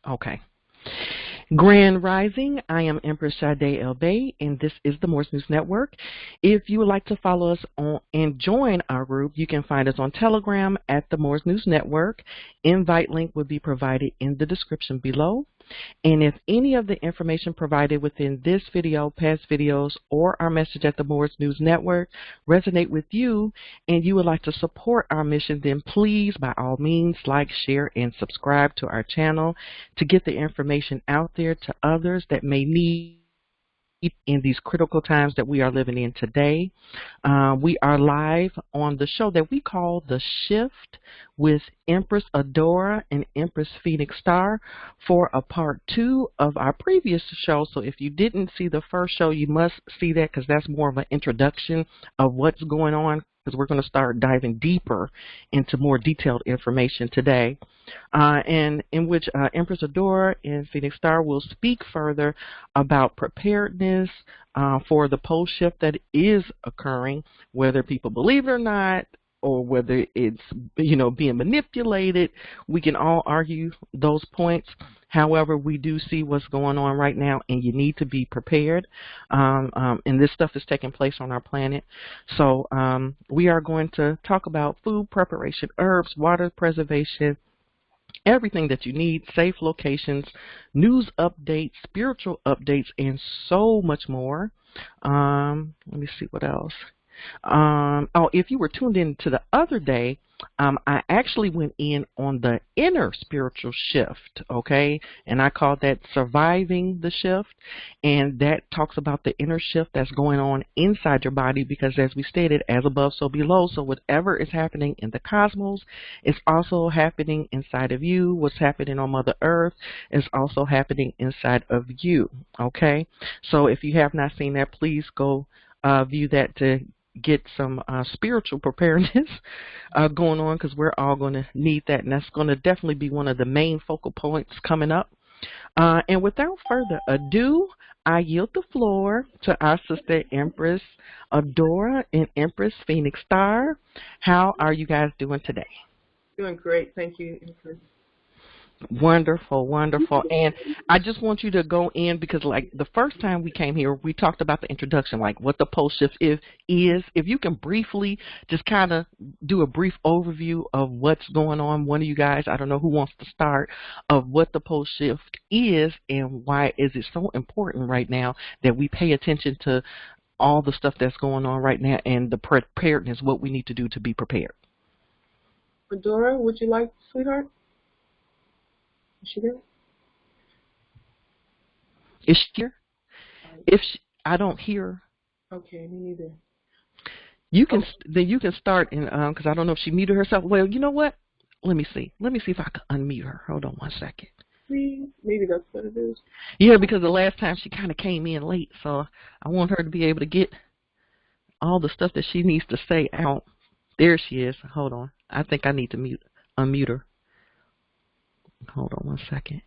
Okay. Grand Rising, I am Empress Sade El Bay, and this is the Morse News Network. If you would like to follow us on and join our group, you can find us on Telegram at the Morse News Network. Invite link will be provided in the description below. And if any of the information provided within this video, past videos, or our message at the Morse News Network resonate with you and you would like to support our mission, then please, by all means, like, share, and subscribe to our channel to get the information out there to others that may need in these critical times that we are living in today. We are live on the show that we call The Shift with Empress Adaora and Empress Phoenix Starr for a part 2 of our previous show. So if you didn't see the first show, you must see that because that's more of an introduction of what's going on, because we're going to start diving deeper into more detailed information today, and in which Empress Adaora and Phoenix Starr will speak further about preparedness for the pole shift that is occurring, whether people believe it or not, or whether it's, being manipulated. We can all argue those points. However, we do see what's going on right now, and you need to be prepared. And this stuff is taking place on our planet. So we are going to talk about food preparation, herbs, water preservation, everything that you need, safe locations, news updates, spiritual updates, and so much more. Let me see what else. If you were tuned in to the other day, I actually went in on the inner spiritual shift, okay? And I called that Surviving the Shift. And that talks about the inner shift that's going on inside your body, because as we stated, as above, so below. So whatever is happening in the cosmos is also happening inside of you. What's happening on Mother Earth is also happening inside of you, okay? So if you have not seen that, please go view that to get some spiritual preparedness going on, because we're all going to need that, and that's going to definitely be one of the main focal points coming up. And without further ado, I yield the floor to our sister Empress Adaora and Empress Phoenix Starr. How are you guys doing today? Doing great, thank you, Empress. Wonderful, wonderful. And I just want you to go in, because like the first time we came here, we talked about the introduction, like what the pole shift is. If you can briefly just kind of do a brief overview of what's going on, one of you guys, I don't know who wants to start, of what the pole shift is and why is it so important right now that we pay attention to all the stuff that's going on right now and the preparedness, what we need to do to be prepared. Adaora, would you like, sweetheart? Is she there? Is she here? I don't hear. Okay, me neither. You can then you can start, and because I don't know if she muted herself. Well, you know what? Let me see. Let me see if I can unmute her. Hold on one second. Please, maybe that's what it is. Yeah, because the last time she kind of came in late, so I want her to be able to get all the stuff that she needs to say out. There she is. Hold on. I think I need to unmute her. Hold on one second.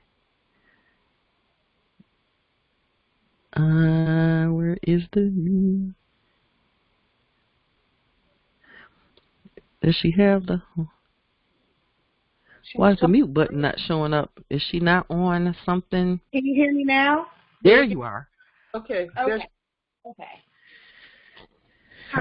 Where is the... Does she have the... Why is the mute button not showing up? Is she not on something? Can you hear me now? There you are. Okay. Okay. So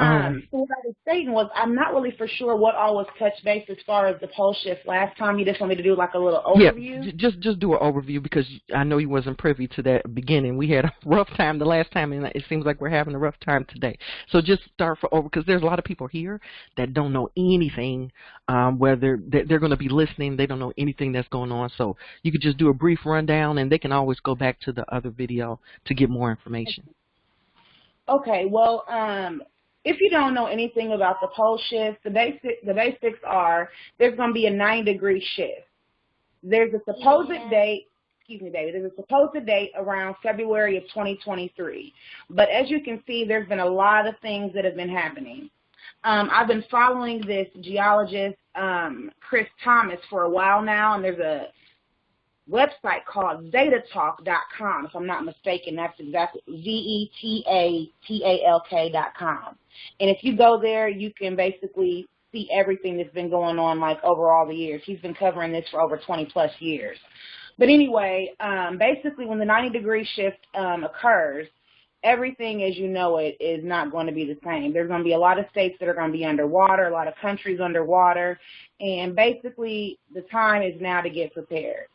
what I was saying was, I'm not really for sure what all was touched base as far as the pole shift last time. You just want me to do like a little overview? Yeah, just do an overview, because I know you wasn't privy to that beginning. We had a rough time the last time, and it seems like we're having a rough time today. So just start because there's a lot of people here that don't know anything, whether they're going to be listening, they don't know anything that's going on. So you could just do a brief rundown, and they can always go back to the other video to get more information. Okay, well, if you don't know anything about the pole shift, the basics are there's going to be a 9-degree shift. There's a supposed date, there's a supposed date around February of 2023. But as you can see, there's been a lot of things that have been happening. I've been following this geologist, Chris Thomas, for a while now, and there's a website called zetatalk.com, if I'm not mistaken. That's exactly ZETATALK.com. And if you go there, you can basically see everything that's been going on, like, over all the years. He's been covering this for over 20-plus years. But anyway, basically when the 90-degree shift occurs, everything as you know it is not going to be the same. There's going to be a lot of states that are going to be underwater, a lot of countries underwater, and basically the time is now to get prepared.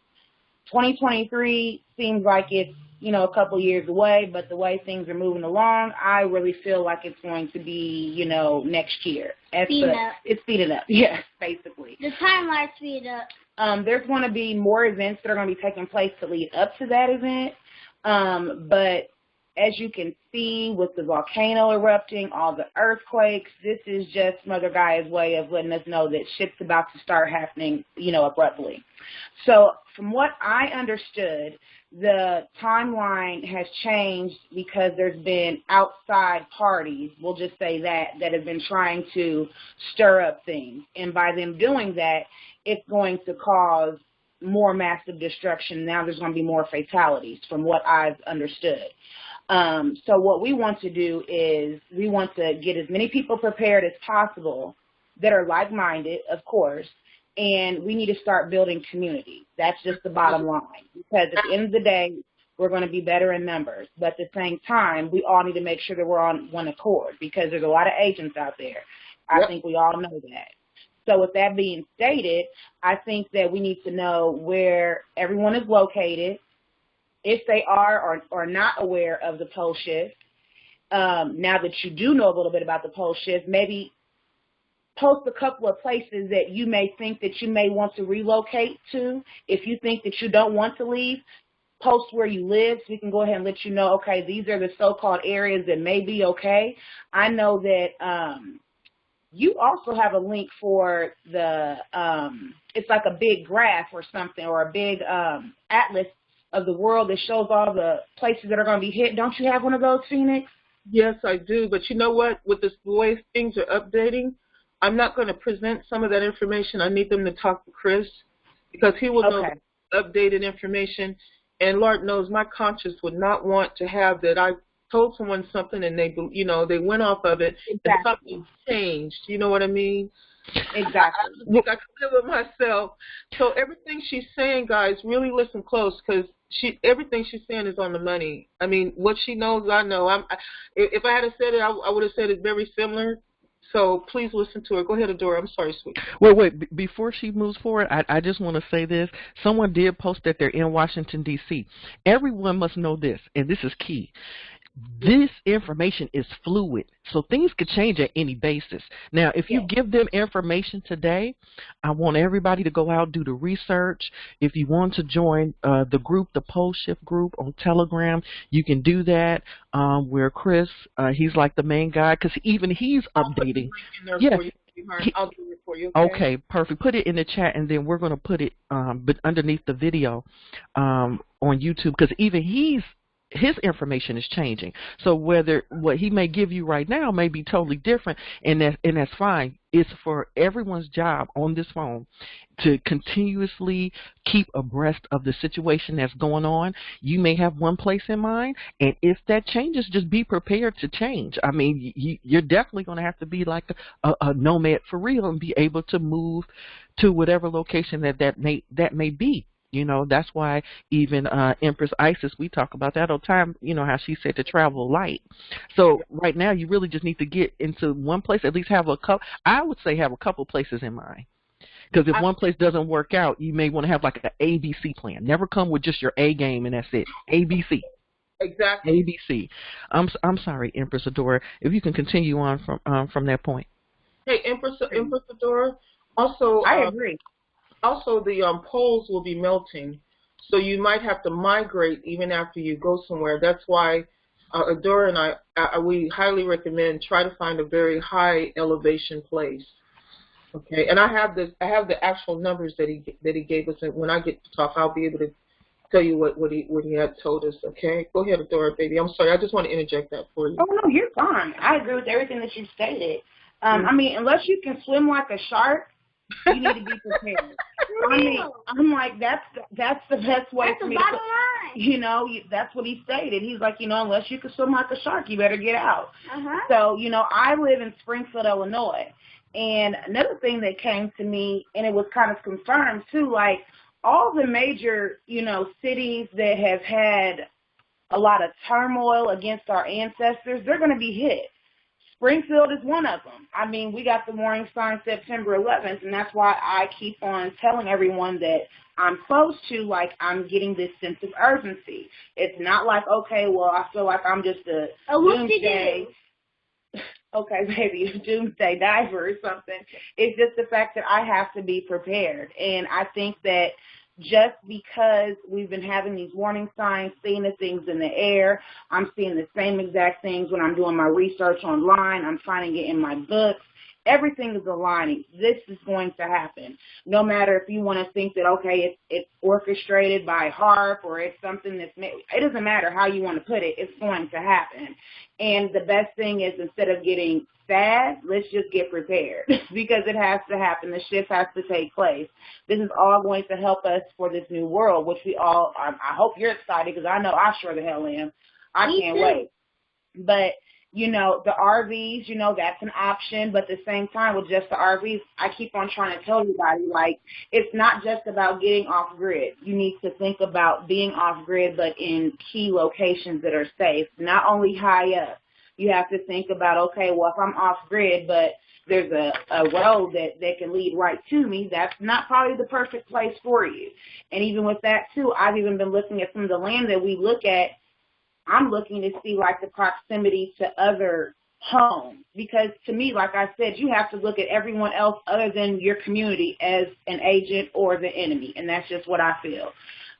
2023 seems like it's, you know, a couple years away, but the way things are moving along, I really feel like it's going to be, you know, next year. It's speeding up, yes, basically. The timeline speed up. There's going to be more events that are going to be taking place to lead up to that event, but as you can see with the volcano erupting, all the earthquakes, this is just Mother Gaia's way of letting us know that shit's about to start happening, you know, abruptly. So from what I understood, the timeline has changed because there's been outside parties, we'll just say that have been trying to stir up things. And by them doing that, it's going to cause more massive destruction. Now there's going to be more fatalities from what I've understood. So what we want to do is we want to get as many people prepared as possible that are like-minded, of course, and we need to start building community. That's just the bottom line, because at the end of the day, we're going to be better in numbers. But at the same time, we all need to make sure that we're on one accord, because there's a lot of agents out there. I think we all know that. So with that being stated, I think that we need to know where everyone is located, if they are or not aware of the pole shift. Now that you do know a little bit about the pole shift, maybe post a couple of places that you may think that you may want to relocate to. If you think that you don't want to leave, post where you live so we can go ahead and let you know, okay, these are the so-called areas that may be okay. I know that you also have a link for the, it's like a big graph or something, or a big atlas of the world that shows all the places that are going to be hit. Don't you have one of those, Phoenix? Yes, I do. But you know what? With the way things are updating, I'm not going to present some of that information. I need them to talk to Chris, because he will know updated information. And Lord knows my conscience would not want to have that I told someone something and they, you know, they went off of it and something changed. You know what I mean? Exactly. I can live with myself. So everything she's saying, guys, really listen close, because everything she's saying is on the money. I mean, what she knows, I know. If I had said it, I would have said it very similar. So please listen to her. Go ahead, Adaora. I'm sorry, sweet. Wait. Before she moves forward, I just want to say this. Someone did post that they're in Washington, D.C. Everyone must know this, and this is key. This information is fluid, so things could change at any basis. Now, if you give them information today, I want everybody to go out, do the research. If you want to join the group, the Pole Shift group on Telegram, you can do that. Where Chris, he's like the main guy, because even he's updating. I'll do it for you. Okay, perfect. Put it in the chat, and then we're going to put it but underneath the video on YouTube, because even his information is changing. So whether what he may give you right now may be totally different, and that's fine. It's for everyone's job on this phone to continuously keep abreast of the situation that's going on. You may have one place in mind, and if that changes, just be prepared to change. I mean, you're definitely going to have to be like a nomad for real and be able to move to whatever location that may be. You know, that's why even Empress Isis, we talk about that all the time, you know, how she said to travel light. So right now you really just need to get into one place, at least have a couple, I would say have a couple places in mind. Because if one place doesn't work out, you may want to have like an ABC plan. Never come with just your A game and that's it. ABC. Exactly. ABC. I'm sorry, Empress Adaora, if you can continue on from that point. Hey, Empress Adaora, also, I agree. Also, the poles will be melting, so you might have to migrate even after you go somewhere. That's why Adaora and I we highly recommend try to find a very high elevation place. Okay, and I have the actual numbers that he gave us, and when I get to talk, I'll be able to tell you what he had told us. Okay, go ahead, Adaora, baby. I'm sorry, I just want to interject that for you. Oh no, you're fine. I agree with everything that you stated. I mean, unless you can swim like a shark, you need to be prepared. I mean, I'm like, that's the best way for me to, you know, that's what he stated. He's like, you know, unless you can swim like a shark, you better get out. So, you know, I live in Springfield, Illinois. And another thing that came to me, and it was kind of confirmed too, like all the major, cities that have had a lot of turmoil against our ancestors, they're going to be hit. Springfield is one of them. I mean, we got the warning sign September 11th, and that's why I keep on telling everyone that I'm close to, like, I'm getting this sense of urgency. It's not like, okay, well, I feel like I'm just a doomsday, okay, maybe a doomsday diver or something. It's just the fact that I have to be prepared. And I think that just because we've been having these warning signs, seeing the things in the air, I'm seeing the same exact things when I'm doing my research online. I'm finding it in my books. Everything is aligning. This is going to happen. No matter if you want to think that, okay, it's orchestrated by HARP or it's something that's made. It doesn't matter how you want to put it. It's going to happen. And the best thing is, instead of getting sad, let's just get prepared because it has to happen. The shift has to take place. This is all going to help us for this new world, which we all, I hope you're excited because I know I sure the hell am. I can't wait. But the RVs, that's an option. But at the same time, with just the RVs, I keep on trying to tell everybody, like, it's not just about getting off grid. You need to think about being off grid, but in key locations that are safe, not only high up. You have to think about, okay, well, if I'm off grid, but there's a road that can lead right to me, that's not probably the perfect place for you. And even with that, too, I've even been looking at some of the land that we look at. I'm looking to see, like, the proximity to other homes. Because to me, like I said, you have to look at everyone else other than your community as an agent or the enemy. And that's just what I feel.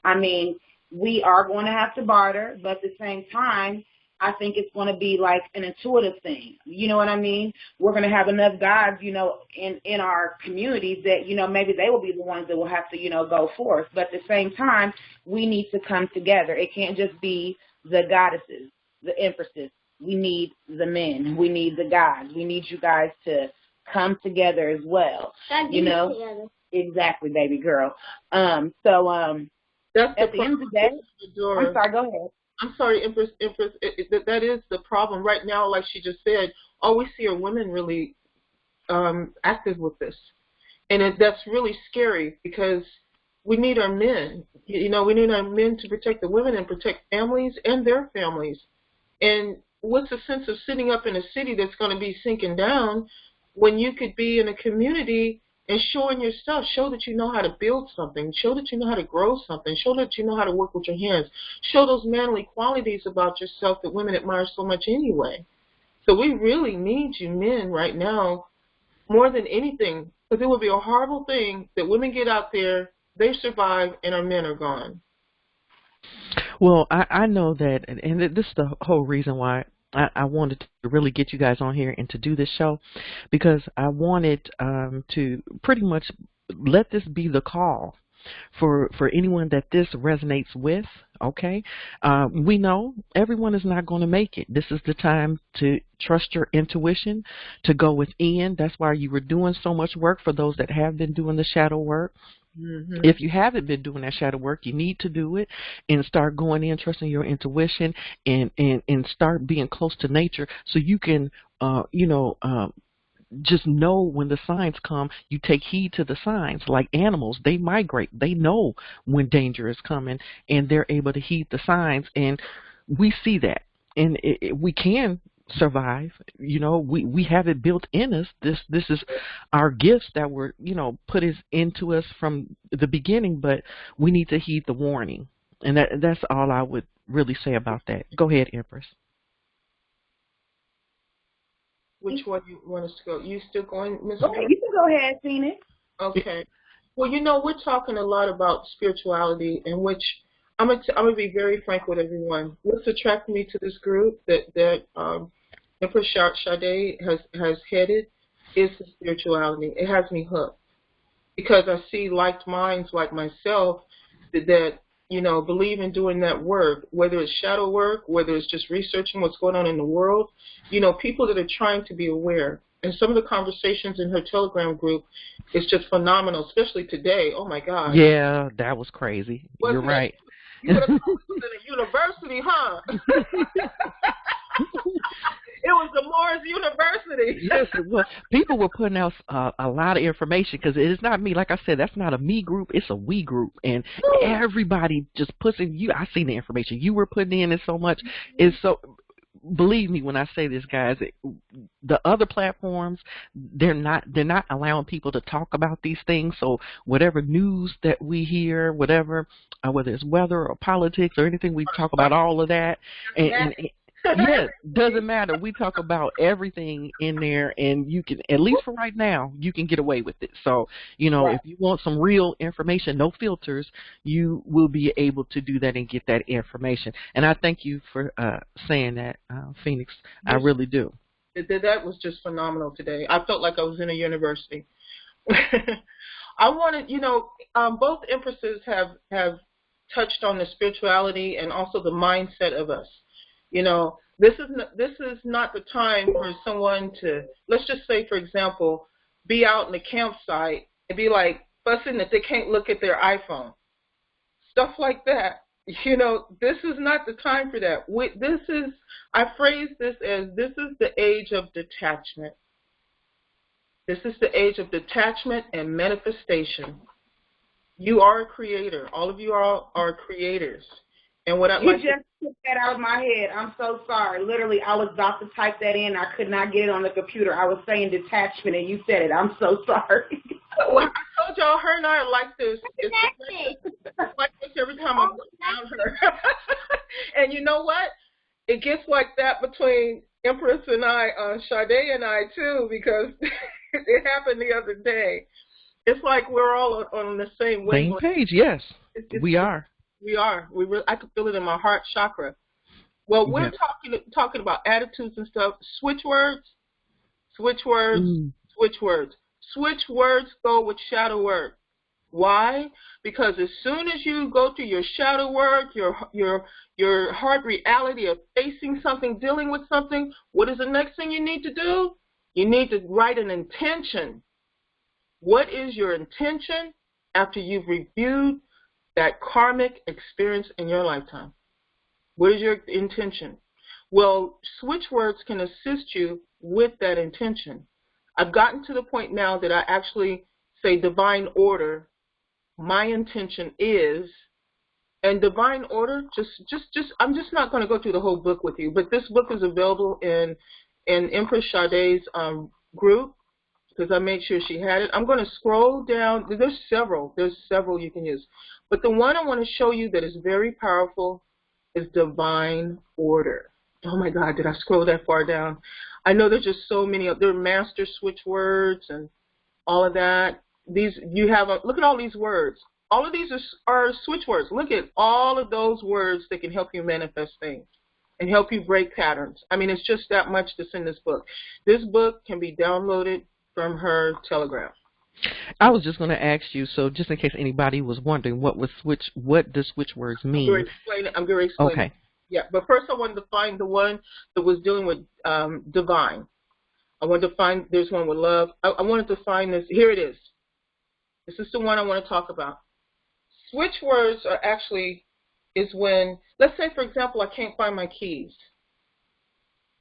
I mean, we are going to have to barter, but at the same time, I think it's going to be like an intuitive thing. You know what I mean? We're going to have enough gods, in our communities that, maybe they will be the ones that will have to, go forth. But at the same time, we need to come together. It can't just be the goddesses, the empresses. We need the men. We need the gods. We need you guys to come together as well. Together. Exactly, baby girl. That's at the end of the day. I'm sorry, go ahead. I'm sorry, Empress, that is the problem right now. Like she just said, all we see are women really active with this. And that's really scary because we need our men. We need our men to protect the women and protect families and their families. And what's the sense of sitting up in a city that's going to be sinking down when you could be in a community and showing your stuff, show that you know how to build something, show that you know how to grow something, show that you know how to work with your hands, show those manly qualities about yourself that women admire so much anyway. So we really need you men right now more than anything, because it would be a horrible thing that women get out there, they survive, and our men are gone. Well, I know that, and this is the whole reason why I wanted to really get you guys on here and to do this show, because I wanted to pretty much let this be the call for anyone that this resonates with. Okay, we know everyone is not going to make it. This is the time to trust your intuition, to go within. That's why you were doing so much work for those that have been doing the shadow work. Mm-hmm. If you haven't been doing that shadow work, you need to do it and start going in, trusting your intuition, and start being close to nature so you can, just know when the signs come. You take heed to the signs. Like animals, they migrate. They know when danger is coming, and they're able to heed the signs. And we see that, and we can survive. We have it built in us. This is our gifts that were put into us from the beginning, but we need to heed the warning. And that's all I would really say about that. Go ahead, Empress. Which one you want us to go? You still going, Miss? Okay, you can go ahead, Phoenix. Okay. Well, we're talking a lot about spirituality, in which I'm gonna be very frank with everyone. What's attracted me to this group that Empress Sade has headed is the spirituality. It has me hooked because I see like minds like myself that believe in doing that work, whether it's shadow work, whether it's just researching what's going on in the world. People that are trying to be aware. And some of the conversations in her Telegram group is just phenomenal, especially today. Oh my God. Yeah, that was crazy. You're right. You would have gone to the university, huh? It was the Morris University. Yes, well, people were putting out a lot of information because it is not me. Like I said, that's not a me group; it's a we group, and everybody just puts in. I seen the information you were putting in, and so much is so. Believe me when I say this, guys. The other platforms, they're not allowing people to talk about these things. So whatever news that we hear, whatever, whether it's weather or politics or anything, we talk about all of that, and yeah, doesn't matter. We talk about everything in there, and you can, at least for right now, you can get away with it. So, if you want some real information, no filters, you will be able to do that and get that information. And I thank you for saying that, Phoenix. I really do. That was just phenomenal today. I felt like I was in a university. I wanted, both Empresses have touched on the spirituality and also the mindset of us. This is not the time for someone to, let's just say, for example, be out in the campsite and be like fussing that they can't look at their iPhone. Stuff like that. This is not the time for that. I phrase this as, this is the age of detachment. This is the age of detachment and manifestation. You are a creator. All of you are creators. And what you just took that out of my head. I'm so sorry. Literally, I was about to type that in. I could not get it on the computer. I was saying detachment, and you said it. I'm so sorry. Well, I told y'all, her and I are like this. It's like this every time I'm around her. And you know what? It gets like that between Empress and I, Sade and I, too, because it happened the other day. It's like we're all on the same wavelength. Same page, yes. We are. We are. I could feel it in my heart chakra. Well, we're talking about attitudes and stuff. Switch words. Switch words go with shadow work. Why? Because as soon as you go through your shadow work, your hard reality of facing something, dealing with something, what is the next thing you need to do? You need to write an intention. What is your intention after you've reviewed that karmic experience in your lifetime? What is your intention? Well, switch words can assist you with that intention. I've gotten to the point now that I actually say divine order. My intention is, and divine order, I'm just not going to go through the whole book with you, but this book is available in Empress Sade's group, because I made sure she had it. I'm going to scroll down. There's several you can use. But the one I want to show you that is very powerful is divine order. Oh my God, did I scroll that far down? I know there's just so many. There are master switch words and all of that. Look at all these words. All of these are switch words. Look at all of those words that can help you manifest things and help you break patterns. I mean, it's just that much that's in this book. This book can be downloaded from her Telegram. I was just going to ask you, so just in case anybody was wondering, what does switch words mean? I'm going to explain Okay. it. Yeah, but first I wanted to find the one that was dealing with divine. I wanted to find, there's one with love. I wanted to find this. Here it is. This is the one I want to talk about. Switch words is when, let's say, for example, I can't find my keys.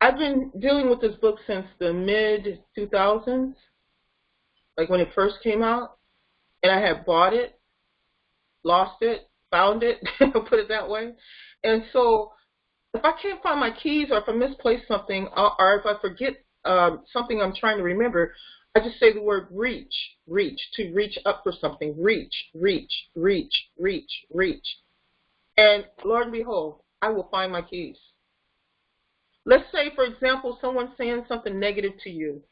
I've been dealing with this book since the mid-2000s, like when it first came out, and I had bought it, lost it, found it, put it that way. And so if I can't find my keys, or if I misplace something, or if I forget something I'm trying to remember, I just say the word reach, to reach up for something, reach. And Lord and behold, I will find my keys. Let's say, for example, someone's saying something negative to you,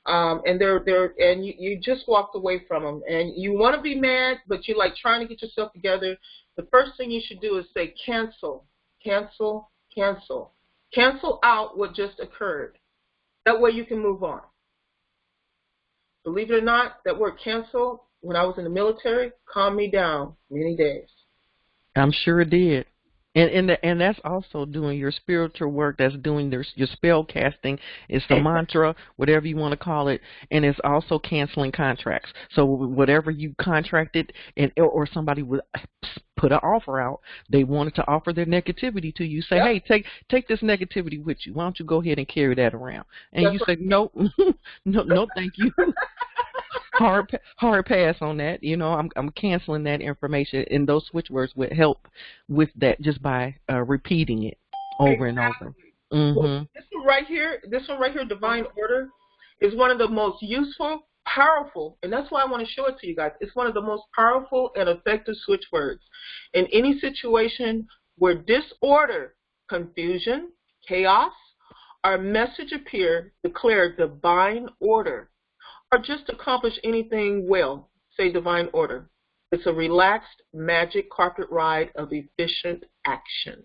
and you just walked away from them, and you want to be mad, but you're like trying to get yourself together. The first thing you should do is say cancel out what just occurred. That way you can move on. Believe it or not, that word cancel, when I was in the military, calmed me down many days. I'm sure it did. And that's also doing your spiritual work. That's doing your spell casting. It's the mantra, whatever you want to call it, and it's also canceling contracts. So whatever you contracted, or somebody would put an offer out, they wanted to offer their negativity to you. Say, hey, take this negativity with you. Why don't you go ahead and carry that around? And you say, nope, no, thank you. Hard pass on that. You know, I'm canceling that information, and those switch words would help with that just by repeating it over and over. Well, this one right here, divine order, is one of the most useful, powerful, and that's why I want to show it to you guys. It's one of the most powerful and effective switch words. In any situation where disorder, confusion, chaos, or message appear, declare divine order. Or just accomplish anything well, say divine order. It's a relaxed magic carpet ride of efficient action.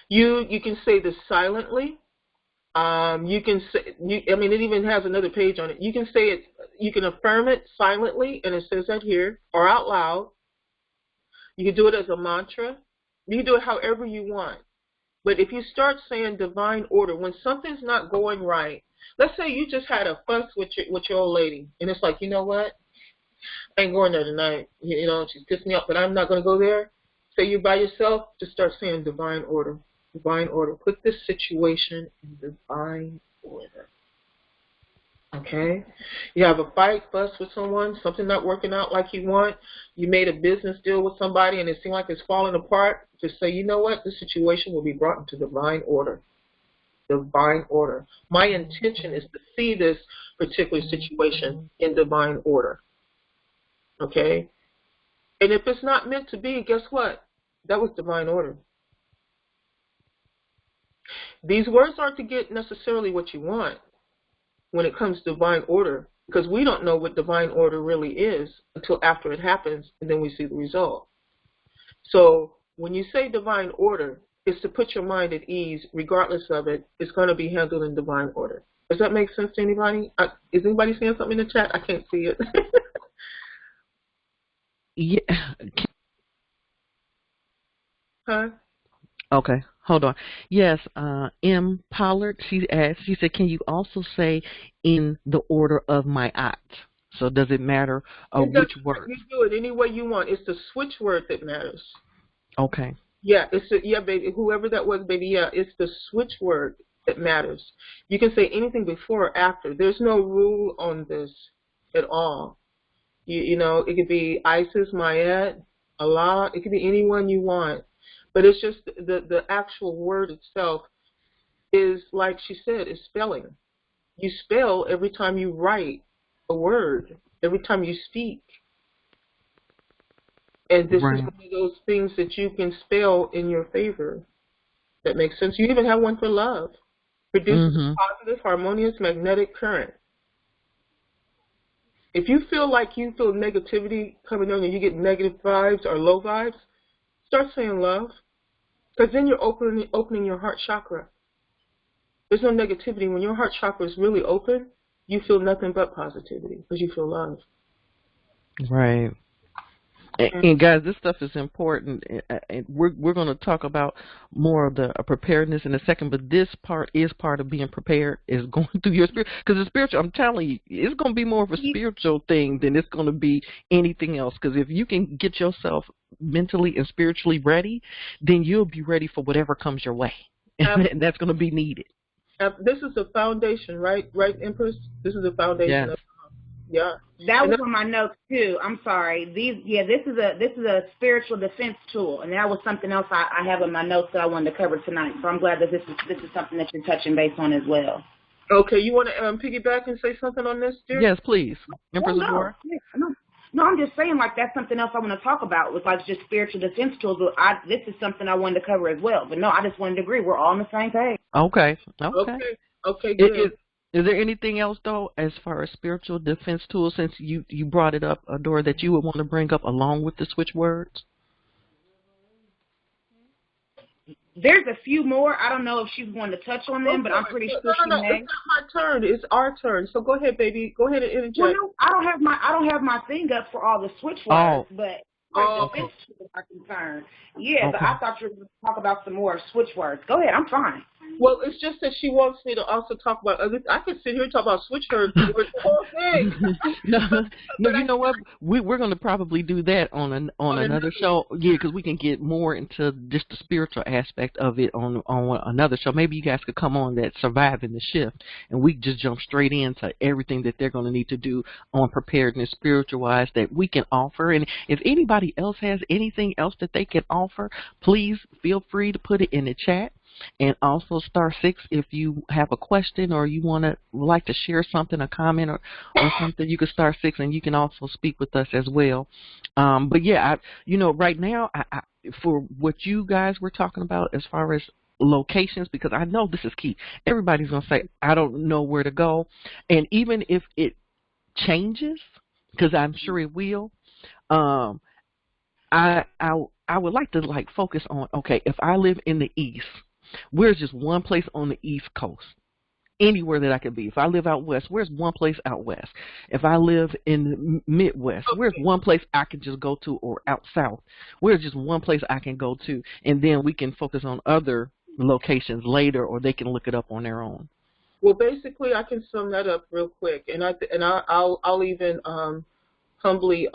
You can say this silently. You can say, it even has another page on it. You can say it, you can affirm it silently, and it says that here, or out loud. You can do it as a mantra. You can do it however you want. But if you start saying divine order, when something's not going right, let's say you just had a fuss with your old lady, and it's like, you know what? I ain't going there tonight. You know, she's pissed me off, but I'm not going to go there. Say you're by yourself, just start saying divine order. Divine order. Put this situation in divine order. Okay? You have a fight, fuss with someone, something not working out like you want. You made a business deal with somebody, and it seems like it's falling apart. Just say, you know what? This situation will be brought into divine order. Divine order. My intention is to see this particular situation in divine order. Okay? And if it's not meant to be, guess what? That was divine order. These words aren't to get necessarily what you want when it comes to divine order, because we don't know what divine order really is until after it happens, and then we see the result. So when you say divine order, it's to put your mind at ease, regardless of it. It's going to be handled in divine order. Does that make sense to anybody? Is anybody saying something in the chat? I can't see it. Yeah. Huh? Okay, hold on. Yes, M. Pollard, she asked, she said, can you also say in the order of my acts? So does it matter which word? You do it any way you want. It's the switch word that matters. Okay. Yeah, baby. Whoever that was, baby, yeah, it's the switch word that matters. You can say anything before or after. There's no rule on this at all. You know, it could be Isis, Mayat, Allah. It could be anyone you want. But it's just the actual word itself is, like she said, is spelling. You spell every time you write a word, every time you speak. And this is one of those things that you can spell in your favor. That makes sense. You even have one for love. Produces a positive, harmonious, magnetic current. If you feel like you feel negativity coming on and you get negative vibes or low vibes, start saying love. Because then you're opening your heart chakra. There's no negativity. When your heart chakra is really open, you feel nothing but positivity because you feel love. Right. And guys, this stuff is important. And we're going to talk about more of the preparedness in a second, but this part is part of being prepared, is going through your spirit. Because the spiritual, I'm telling you, it's going to be more of a spiritual thing than it's going to be anything else. Because if you can get yourself mentally and spiritually ready, then you'll be ready for whatever comes your way. And that's going to be needed. This is the foundation, right? Right, Empress? This is the foundation. Yes. Yeah. That was on my notes too. I'm sorry. This is a spiritual defense tool, and that was something else I have in my notes that I wanted to cover tonight. So I'm glad that this is something that you're touching base on as well. Okay, you want to piggyback and say something on this, dear? Yes, please. Empress Adaora? No, I'm just saying, like, that's something else I want to talk about with, like, just spiritual defense tools. But this is something I wanted to cover as well. But no, I just wanted to agree. We're all on the same page. Okay, good. Is there anything else, though, as far as spiritual defense tools, since you brought it up, Adaora, that you would want to bring up along with the switch words? There's a few more. I don't know if she's going to touch on them, but I'm pretty sure she may. It's not my turn. It's our turn. So go ahead, baby. Go ahead and interject. Well, no, I don't have my thing up for all the switch words, but far as the Okay. fixtures are concerned. Yeah, but Okay. I thought you were going to talk about some more switch words. Go ahead, I'm fine. Well, it's just that she wants me to also talk about other. I could sit here and talk about switch words the whole thing. no, no, But you know what? We're going to probably do that on another show. Yeah, because we can get more into just the spiritual aspect of it on another show. Maybe you guys could come on that surviving the shift, and we just jump straight into everything that they're going to need to do on preparedness, spiritual wise, that we can offer. And if anybody else has anything else that they can offer, please feel free to put it in the chat. And also *6 if you have a question or you like to share something, a comment or something, you can *6 and you can also speak with us as well. But yeah, right now, I for what you guys were talking about as far as locations, because I know this is key. Everybody's going to say, I don't know where to go. And even if it changes, because I'm sure it will, I would like to focus on, okay, if I live in the East, where's just one place on the East Coast? Anywhere that I could be. If I live out West, where's one place out West? If I live in the Midwest, where's one place I can just go to, or out South? Where's just one place I can go to? And then we can focus on other locations later, or they can look it up on their own. Well, basically, I can sum that up real quick, and I'll even humbly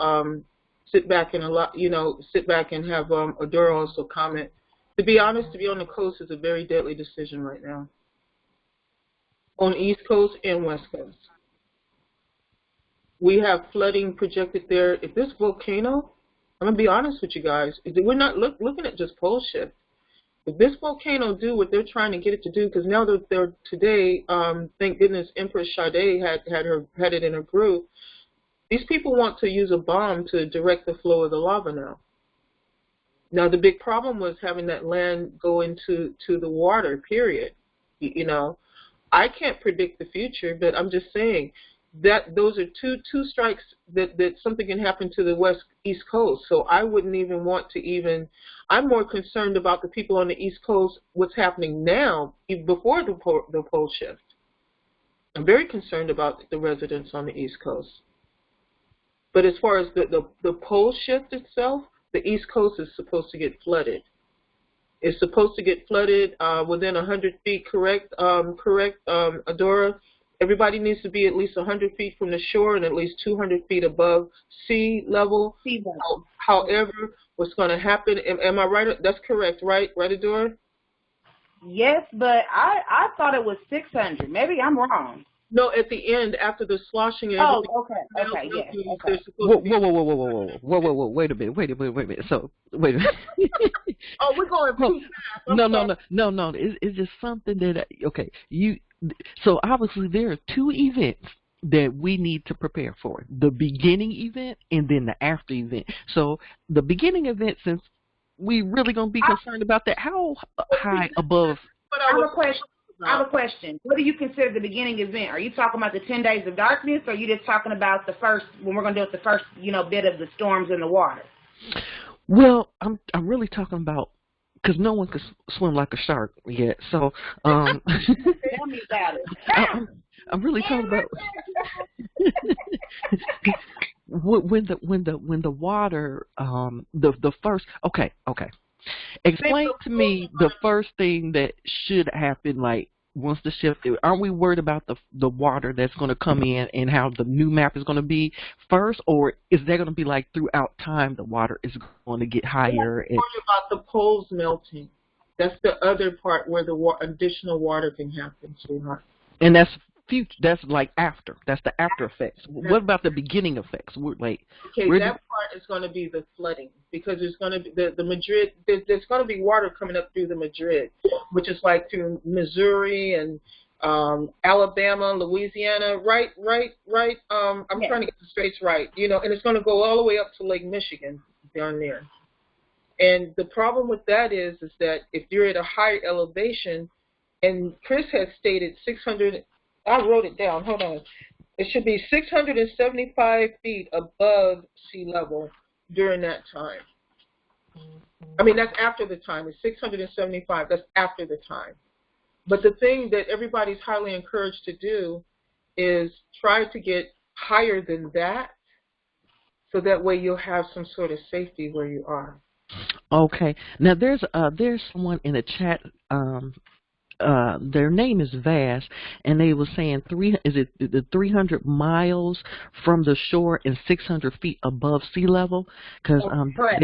sit back and have Adaora also comment. To be honest, to be on the coast is a very deadly decision right now. On the East Coast and West Coast, we have flooding projected there. If this volcano, I'm gonna be honest with you guys, we're not looking at just pole shift. If this volcano do what they're trying to get it to do, because now that they're today, thank goodness Empress had it in her group. These people want to use a bomb to direct the flow of the lava now. Now the big problem was having that land go into the water. Period. I can't predict the future, but I'm just saying that those are two strikes that something can happen to the East Coast. So I wouldn't even want to even. I'm more concerned about the people on the East Coast, what's happening now, even before the pole shift. I'm very concerned about the residents on the East Coast. But as far as the pole shift itself, the East Coast is supposed to get flooded. It's supposed to get flooded within 100 feet, correct, Adaora? Everybody needs to be at least 100 feet from the shore and at least 200 feet above sea level. However, what's going to happen, am I right? That's correct, right, Adaora? Yes, but I thought it was 600. Maybe I'm wrong. No, at the end, after the sloshing and everything. Oh, okay, yes. Okay. Whoa, wait a minute. So, wait a minute. Oh, we're going too fast. No. It's just something that, okay, so obviously there are two events that we need to prepare for. The beginning event and then the after event. So, the beginning event, since we really going to be concerned about that, how high above? I have a question. What do you consider the beginning event? Are you talking about the 10 days of darkness, or are you just talking about the first, when we're going to do it, the first, bit of the storms in the water? Well, I'm really talking about, because no one can swim like a shark yet. So, tell me about it. I'm really talking about when the water, the first. Okay. Explain to me the first thing that should happen, once the shift. Aren't we worried about the water that's going to come in and how the new map is going to be first, or is that going to be throughout time the water is going to get higher? We're worried about the poles melting. That's the other part where the additional water can happen, sweetheart. And that's future. That's after. That's the after effects. What about the beginning effects? That part is going to be the flooding, because there's going to be the Madrid. There's going to be water coming up through the Madrid, which is through Missouri and Alabama, Louisiana. Right. I'm trying to get the states right. And it's going to go all the way up to Lake Michigan down there. And the problem with that is that if you're at a higher elevation, and Chris has stated 600. I wrote it down. Hold on. It should be 675 feet above sea level during that time. I mean, that's after the time. It's 675. That's after the time. But the thing that everybody's highly encouraged to do is try to get higher than that, so that way you'll have some sort of safety where you are. Okay. Now there's someone in the chat. Their name is Vass, and they were saying the 300 miles from the shore and 600 feet above sea level? Because correct.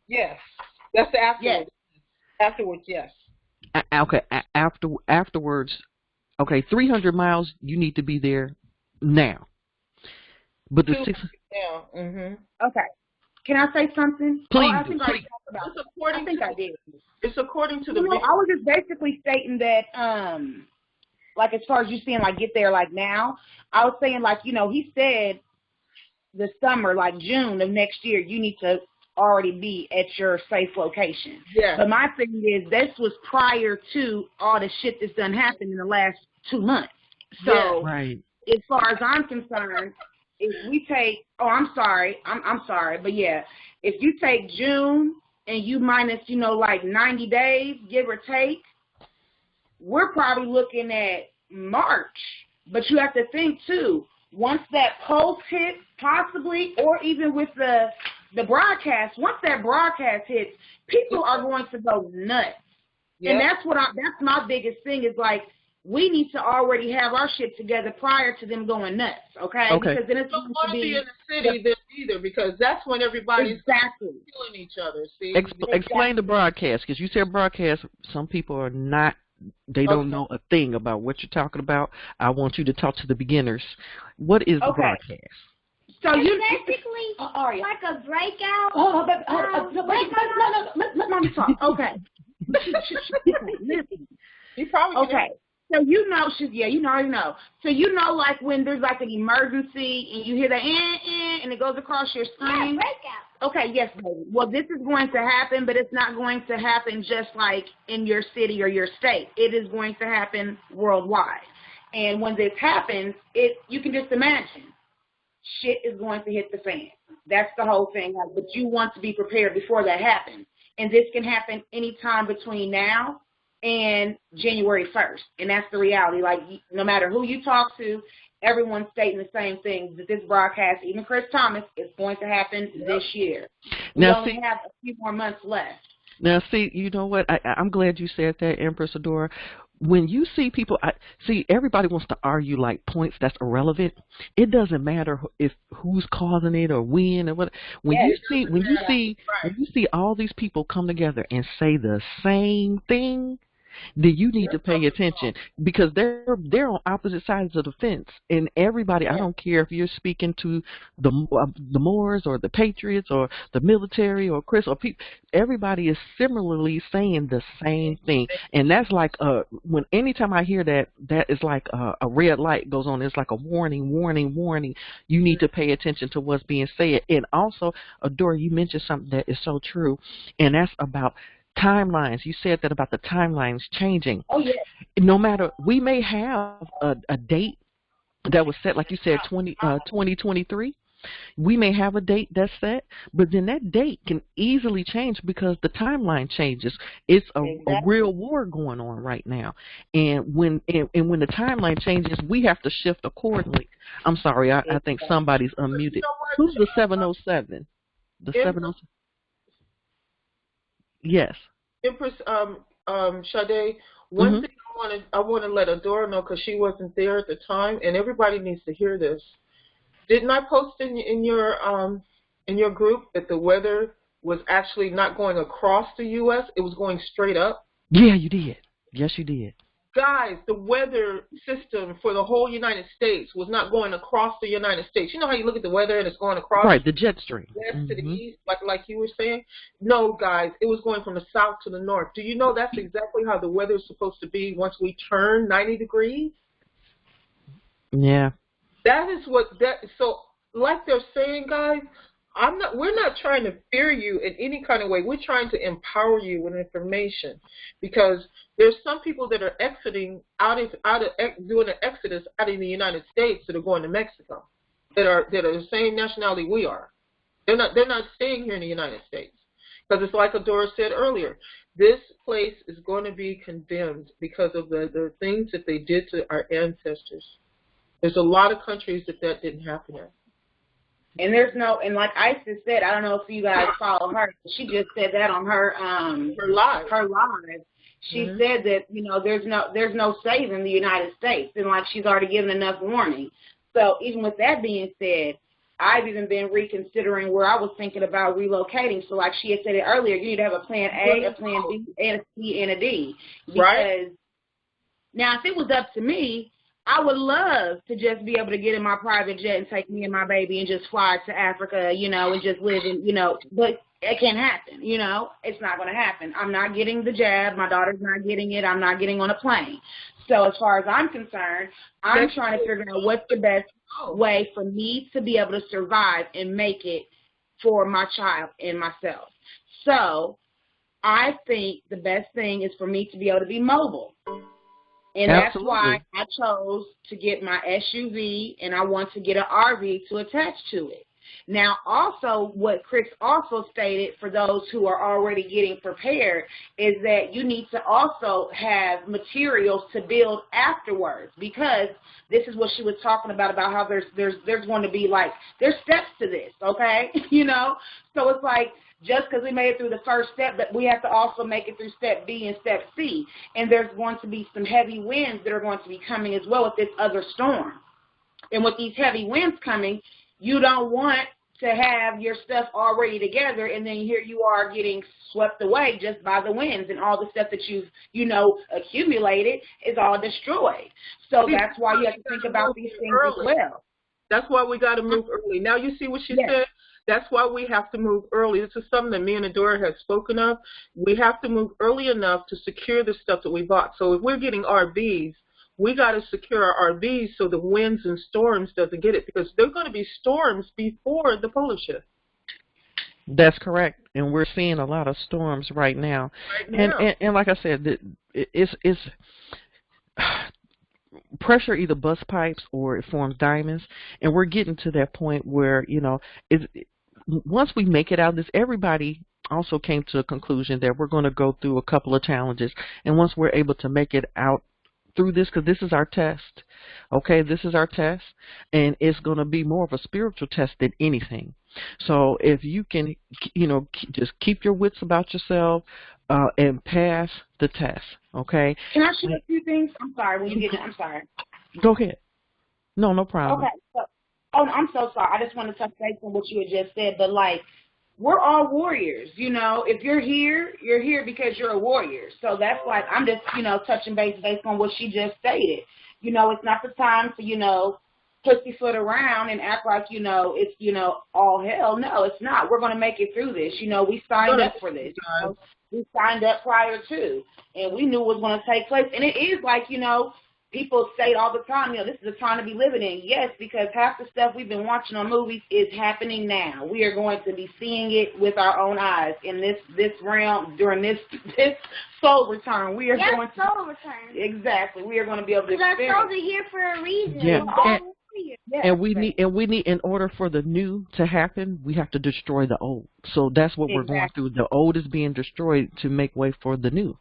Yes, that's afterwards. Yes. Afterwards, yes. Okay. Afterwards, okay. 300 miles. You need to be there now. But the 600. Yeah. Mhm. Okay. Can I say something? Please. I think I talked about it. I think I did. It's according to the. I was just basically stating that, like as far as you saying like get there like now, I was saying like he said the summer like June of next year you need to already be at your safe location. Yeah. But my thing is this was prior to all the shit that's done happened in the last 2 months. So right. As far as I'm concerned, if we take I'm sorry, but yeah, if you take June and you minus, like 90 days, give or take, we're probably looking at March. But you have to think, too, once that pulse hits, possibly, or even with the broadcast, once that broadcast hits, people are going to go nuts. Yep. And that's my biggest thing is, like, we need to already have our shit together prior to them going nuts, okay? Because then it's don't want to be in the city then either, because that's when everybody's killing each other. See, explain the broadcast, because you said broadcast. Some people are not. They don't know a thing about what you're talking about. I want you to talk to the beginners. What is the broadcast? So you basically like a breakout. Oh, let mommy talk. Okay. Listen. You probably okay. So you already know. So like when there's like an emergency and you hear the and it goes across your screen. Yeah, breakout. Okay, yes, baby. Well, this is going to happen, but it's not going to happen just like in your city or your state. It is going to happen worldwide. And when this happens, you can just imagine shit is going to hit the fan. That's the whole thing. But you want to be prepared before that happens. And this can happen anytime between now and January 1st. And that's the reality. Like, no matter who you talk to, everyone's stating the same thing, that this broadcast, even Chris Thomas, is going to happen this year. We only have a few more months left. Now, see, you know what? I'm glad you said that, Empress Adaora. When you see people, everybody wants to argue like points that's irrelevant. It doesn't matter if who's causing it or when or what. When you see all these people come together and say the same thing, then you need to pay attention, because they're on opposite sides of the fence. And everybody, I don't care if you're speaking to the Moors or the Patriots or the military or Chris or people, everybody is similarly saying the same thing. And that's like anytime I hear that is like a red light goes on. It's like a warning. You need to pay attention to what's being said. And also, Adaora, you mentioned something that is so true, and that's about timelines. You said that about the timelines changing. Oh, yeah. No matter, we may have a date that was set, like you said, 2023. We may have a date that's set, but then that date can easily change because the timeline changes. It's a real war going on right now. And when the timeline changes, we have to shift accordingly. I'm sorry, I think somebody's unmuted. Who's the 707? The 707? Yes. Empress, Sade, one thing I want to let Adaora know, because she wasn't there at the time, and everybody needs to hear this. Didn't I post in your group that the weather was actually not going across the U.S.? It was going straight up? Yeah, you did. Yes, you did. Guys, the weather system for the whole United States was not going across the United States. You know how you look at the weather and it's going across? Right, the jet stream. West to the east, like you were saying? No, guys, it was going from the south to the north. Do you know that's exactly how the weather is supposed to be once we turn 90 degrees? Yeah. That is so like they're saying, guys, we're not trying to fear you in any kind of way. We're trying to empower you with information, because there's some people that are exiting doing an exodus out of the United States that are going to Mexico, that are the same nationality we are. They're not staying here in the United States, because it's like Adaora said earlier. This place is going to be condemned because of the things that they did to our ancestors. There's a lot of countries that didn't happen in. And there's no, and like Isis said, I don't know if you guys follow her. She just said that on her live. Her live. She said that, you know, there's no saving the United States, and like she's already given enough warning. So even with that being said, I've even been reconsidering where I was thinking about relocating. So like she had said it earlier, you need to have a plan A, a plan B, and a C, and a D. Because now if it was up to me, I would love to just be able to get in my private jet and take me and my baby and just fly to Africa, you know, and just live in, you know, but it can't happen, you know. It's not going to happen. I'm not getting the jab. My daughter's not getting it. I'm not getting on a plane. So as far as I'm concerned, I'm trying to figure out what's the best way for me to be able to survive and make it for my child and myself. So I think the best thing is for me to be able to be mobile. And that's why I chose to get my SUV, and I want to get an RV to attach to it. Now, also, what Chris also stated for those who are already getting prepared is that you need to also have materials to build afterwards, because this is what she was talking about how there's going to be like, there's steps to this, okay? You know? So it's like, just because we made it through the first step, but we have to also make it through step B and step C. And there's going to be some heavy winds that are going to be coming as well with this other storm. And with these heavy winds coming, you don't want to have your stuff already together, and then here you are getting swept away just by the winds, and all the stuff that you've, you know, accumulated is all destroyed. So that's why you have to think about these things as well. That's why we got to move early. Now you see what she said? That's why we have to move early. This is something that me and Adaora have spoken of. We have to move early enough to secure the stuff that we bought. So if we're getting RVs, we got to secure our RVs so the winds and storms doesn't get it, because there are going to be storms before the polar shift. That's correct, and we're seeing a lot of storms right now. And like I said, it's pressure either busts pipes or it forms diamonds, and we're getting to that point where, you know, once we make it out of this, everybody also came to a conclusion that we're going to go through a couple of challenges, and once we're able to make it out through this, because this is our test, okay, this is our test, and it's going to be more of a spiritual test than anything. So if you can, you know, just keep your wits about yourself and pass the test, okay? Can I share a few things? I'm sorry. When you get it, I'm sorry. Go ahead. No problem. Okay. So, I'm so sorry. I just want to touch base on what you had just said, but like, we're all warriors, you know. If you're here because you're a warrior. So that's like, I'm just, you know, touching base based on what she just stated. You know, it's not the time to, you know, pussyfoot around and act like, you know, it's, you know, all hell. No, it's not. We're going to make it through this. You know, we signed up for this. You know? We signed up prior to, and we knew it was going to take place. And it is like, you know, people say all the time, you know, this is the time to be living in. Yes, because half the stuff we've been watching on movies is happening now. We are going to be seeing it with our own eyes in this realm during this soul return. We are going to soul return. Exactly. We are going to be able to experience. Because our souls are here for a reason. Yeah. And we need, in order for the new to happen, we have to destroy the old. So that's what we're going through. The old is being destroyed to make way for the new.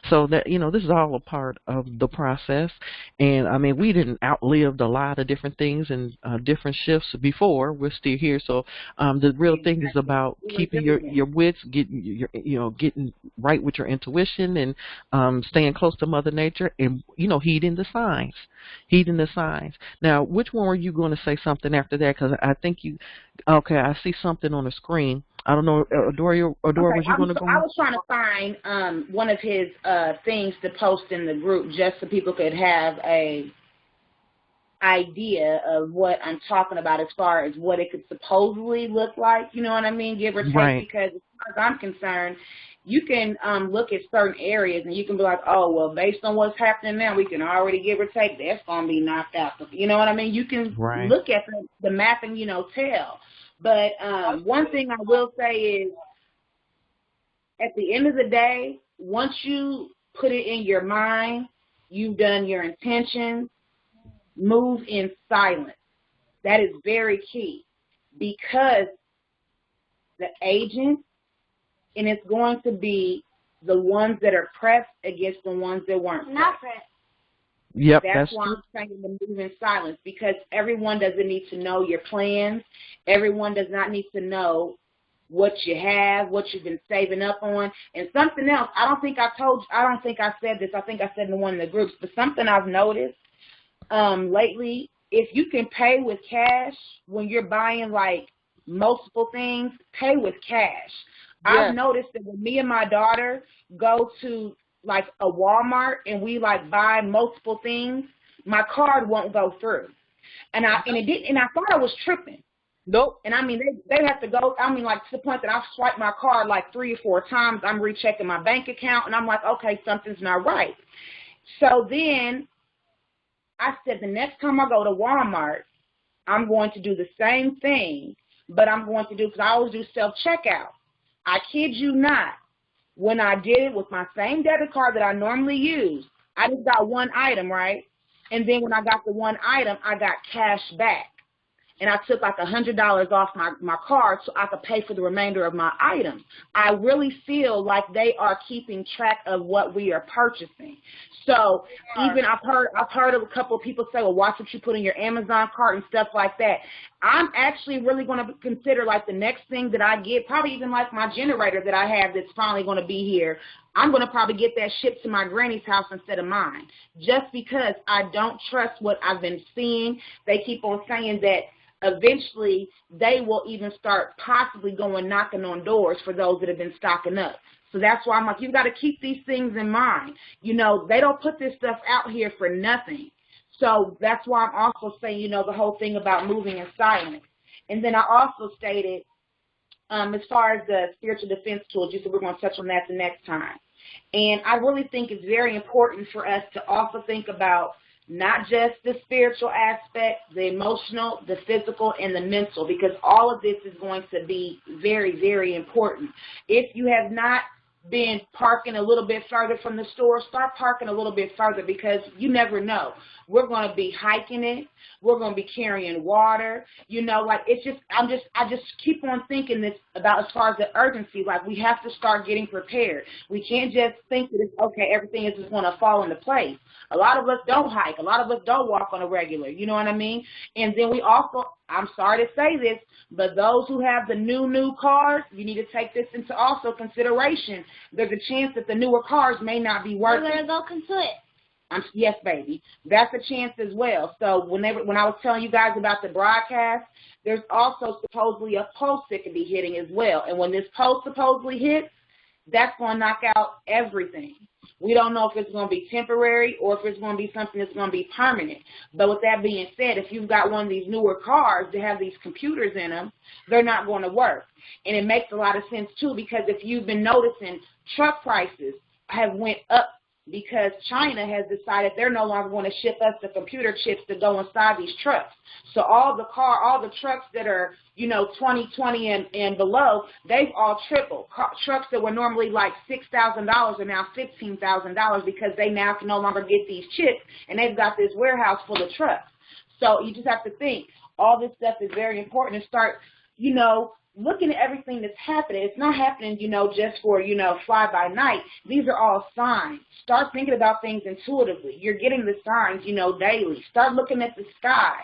So that, you know, this is all a part of the process. And I mean, we didn't outlive a lot of different things and different shifts before. We're still here. So the real thing is about keeping your wits, getting right with your intuition, and staying close to Mother Nature, and, you know, heeding the signs. Now, which one were you going to say something after that? Because I think I see something on the screen. I don't know, Adaora, was you going to go on? I was trying to find one of his things to post in the group just so people could have a idea of what I'm talking about as far as what it could supposedly look like, you know what I mean, give or take, because as far as I'm concerned, you can look at certain areas and you can be like, oh, well, based on what's happening now, we can already give or take that's going to be knocked out. You know what I mean? You can look at the map and, you know, tell. But one thing I will say is, at the end of the day, once you put it in your mind, you've done your intentions, move in silence. That is very key, because the agents, and it's going to be the ones that are pressed against the ones that weren't. Not pressed. Yep, That's that's why true. I'm saying to move in silence, because everyone doesn't need to know your plans. Everyone does not need to know what you have, what you've been saving up on. And something else, I don't think I said this, I think I said in one of the groups, but something I've noticed lately, if you can pay with cash when you're buying like multiple things, pay with cash. Yes. I've noticed that when me and my daughter go to like a Walmart and we like buy multiple things, my card won't go through. And I thought I was tripping. Nope. And I mean, they have to go, I mean, like to the point that I've swiped my card like 3 or 4 times. I'm rechecking my bank account and I'm like, okay, something's not right. So then I said, the next time I go to Walmart, I'm going to do the same thing, but I'm going to do, because I always do self-checkout. I kid you not. When I did it with my same debit card that I normally use, I just got one item, right? And then when I got the one item, I got cash back. And I took like $100 off my card so I could pay for the remainder of my items. I really feel like they are keeping track of what we are purchasing. So even I've heard of a couple of people say, well, watch what you put in your Amazon cart and stuff like that. I'm actually really going to consider like the next thing that I get, probably even like my generator that I have that's finally going to be here. I'm going to probably get that shipped to my granny's house instead of mine, just because I don't trust what I've been seeing. They keep on saying that eventually they will even start possibly going knocking on doors for those that have been stocking up. So that's why I'm like, you've got to keep these things in mind. You know, they don't put this stuff out here for nothing. So that's why I'm also saying, you know, the whole thing about moving in silence. And then I also stated, as far as the spiritual defense tools, you said we're going to touch on that the next time. And I really think it's very important for us to also think about not just the spiritual aspect, the emotional, the physical, and the mental, because all of this is going to be very, very important. If you have not been parking a little bit further from the store, start parking a little bit further, because you never know. We're going to be hiking it. We're going to be carrying water. You know, like it's just, I just keep on thinking this about as far as the urgency. Like we have to start getting prepared. We can't just think that it's okay, everything is just going to fall into place. A lot of us don't hike. A lot of us don't walk on a regular. You know what I mean? And then we also, I'm sorry to say this, but those who have the new cars, you need to take this into also consideration. There's a chance that the newer cars may not be working. We're going to go it. Yes, baby. That's a chance as well. So when I was telling you guys about the broadcast, there's also supposedly a pulse that could be hitting as well. And when this pulse supposedly hits, that's going to knock out everything. We don't know if it's going to be temporary or if it's going to be something that's going to be permanent. But with that being said, if you've got one of these newer cars that have these computers in them, they're not going to work. And it makes a lot of sense, too, because if you've been noticing, truck prices have went up because China has decided they're no longer going to ship us the computer chips to go inside these trucks. So all the trucks that are, you know, 2020 and below, they've all tripled. Trucks that were normally like $6,000 are now $15,000 because they now can no longer get these chips, and they've got this warehouse full of trucks. So you just have to think, all this stuff is very important, and start, you know, looking at everything that's happening. It's not happening, you know, just for, you know, fly by night. These are all signs. Start thinking about things intuitively. You're getting the signs, you know, daily. Start looking at the sky.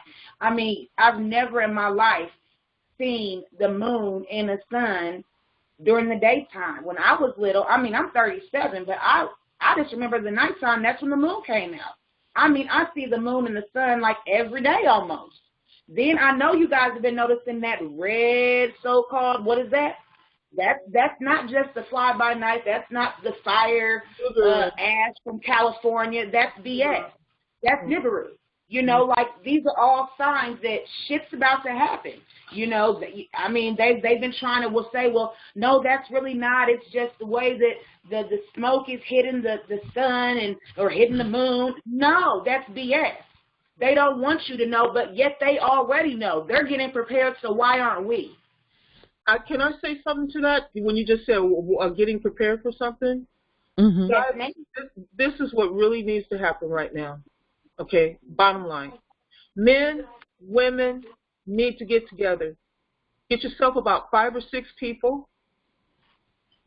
I mean, I've never in my life seen the moon and the sun during the daytime. When I was little, I mean, I'm 37, but I just remember the nighttime, that's when the moon came out. I mean, I see the moon and the sun like every day almost. Then I know you guys have been noticing that red so-called, what is that? That's not just the fly-by-night. That's not the fire ash from California. That's BS. That's Nibiru. You know, like these are all signs that shit's about to happen. You know, I mean, they've been trying to say, well, no, that's really not. It's just the way that the smoke is hitting the sun or hitting the moon. No, that's BS. They don't want you to know, but yet they already know. They're getting prepared, so why aren't we? Can I say something to that? When you just said getting prepared for something? Mm-hmm. Guys, this is what really needs to happen right now. Okay, bottom line. Men, women need to get together. Get yourself about 5 or 6 people.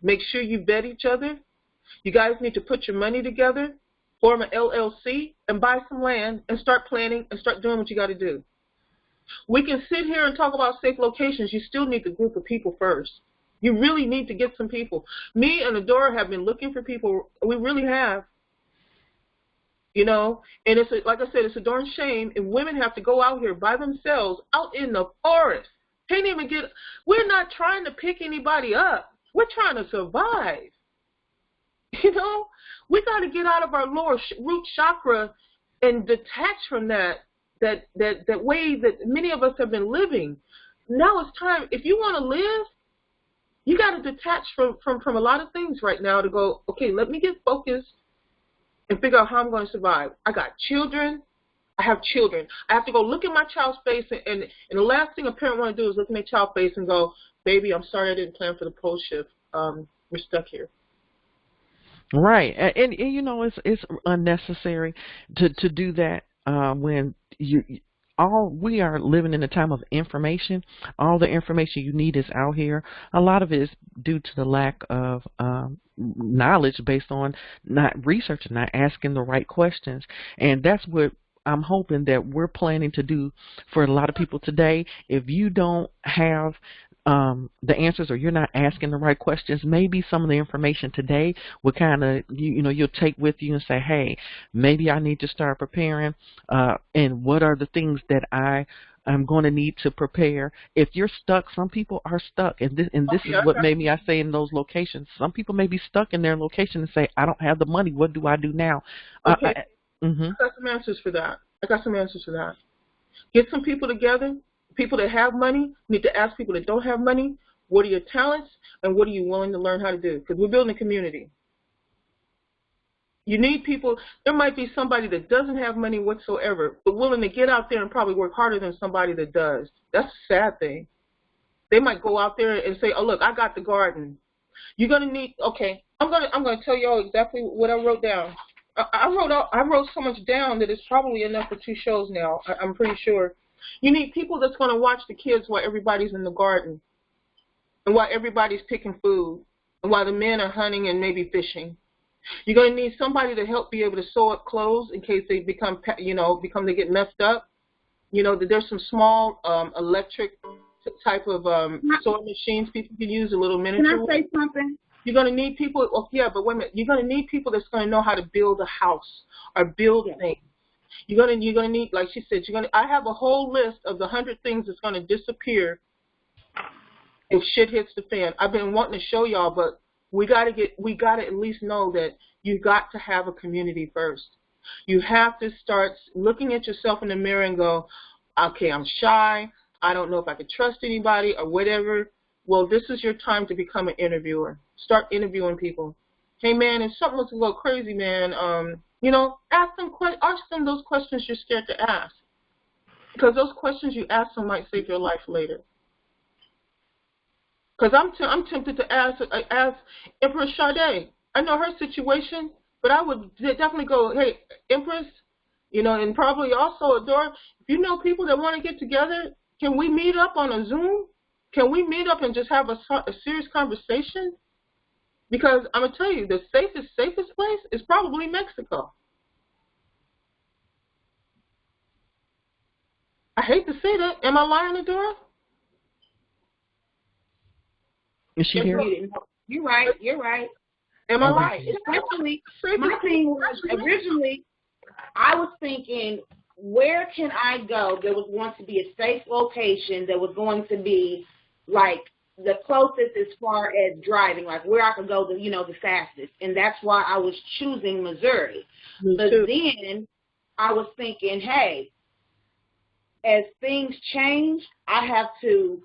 Make sure you vet each other. You guys need to put your money together. form an LLC, and buy some land and start planning and start doing what you got to do. We can sit here and talk about safe locations. You still need the group of people first. You really need to get some people. Me and Adaora have been looking for people. We really have. You know, and it's like I said, it's a darn shame if women have to go out here by themselves, out in the forest. Can't even get. We're not trying to pick anybody up. We're trying to survive. You know, we got to get out of our lower root chakra and detach from that way that many of us have been living. Now it's time. If you want to live, you got to detach from a lot of things right now to go, okay, let me get focused and figure out how I'm going to survive. I got children. I have children. I have to go look at my child's face, and the last thing a parent want to do is look at their child's face and go, baby, I'm sorry I didn't plan for the pole shift. We're stuck here. Right, and you know it's unnecessary to do that when we are living in a time of information. All the information you need is out here. A lot of it is due to the lack of knowledge based on not researching, not asking the right questions, and that's what I'm hoping that we're planning to do for a lot of people today. If you don't have the answers, or you're not asking the right questions, maybe some of the information today will kind of, you'll take with you and say, hey, maybe I need to start preparing, and what are the things that I'm going to need to prepare. If you're stuck, some people are stuck, and this is what made me, I say, in those locations, some people may be stuck in their location and say, I don't have the money, what do I do now? Okay. I got some answers for that. Get some people together. People that have money need to ask people that don't have money, what are your talents and what are you willing to learn how to do? Because we're building a community. You need people. There might be somebody that doesn't have money whatsoever, but willing to get out there and probably work harder than somebody that does. That's a sad thing. They might go out there and say, oh, look, I got the garden. You're going to need, okay, I'm going to tell you all exactly what I wrote down. I wrote so much down that it's probably enough for 2 shows now, I'm pretty sure. You need people that's going to watch the kids while everybody's in the garden and while everybody's picking food and while the men are hunting and maybe fishing. You're going to need somebody to help be able to sew up clothes in case they they get messed up. You know, there's some small electric type of sewing machines people can use, a little miniature. Can I say something? You're going to need people, but wait a minute. You're going to need people that's going to know how to build a house or build things. You're gonna need, like she said, I have a whole list of the 100 things that's gonna disappear if shit hits the fan. I've been wanting to show y'all, but we gotta at least know that you got to have a community first. You have to start looking at yourself in the mirror and go, okay, I'm shy. I don't know if I could trust anybody or whatever. Well, this is your time to become an interviewer. Start interviewing people. Hey man, if something looks a little crazy, man, ask them those questions you're scared to ask. Because those questions you ask them might save your life later. Because I'm tempted to ask Empress Sade. I know her situation, but I would definitely go, hey, Empress, and probably also Adaora, if you know people that want to get together, can we meet up on a Zoom? Can we meet up and just have a serious conversation? Because I'm going to tell you, the safest place is probably Mexico. I hate to say that. Am I lying, Adaora? Is she here? You're right. Am I right? Especially, my thing was, originally, I was thinking, where can I go that was going to be a safe location that was going to be, like, the closest as far as driving, like where I could go the fastest. And that's why I was choosing Missouri. But then I was thinking, hey, as things change, I have to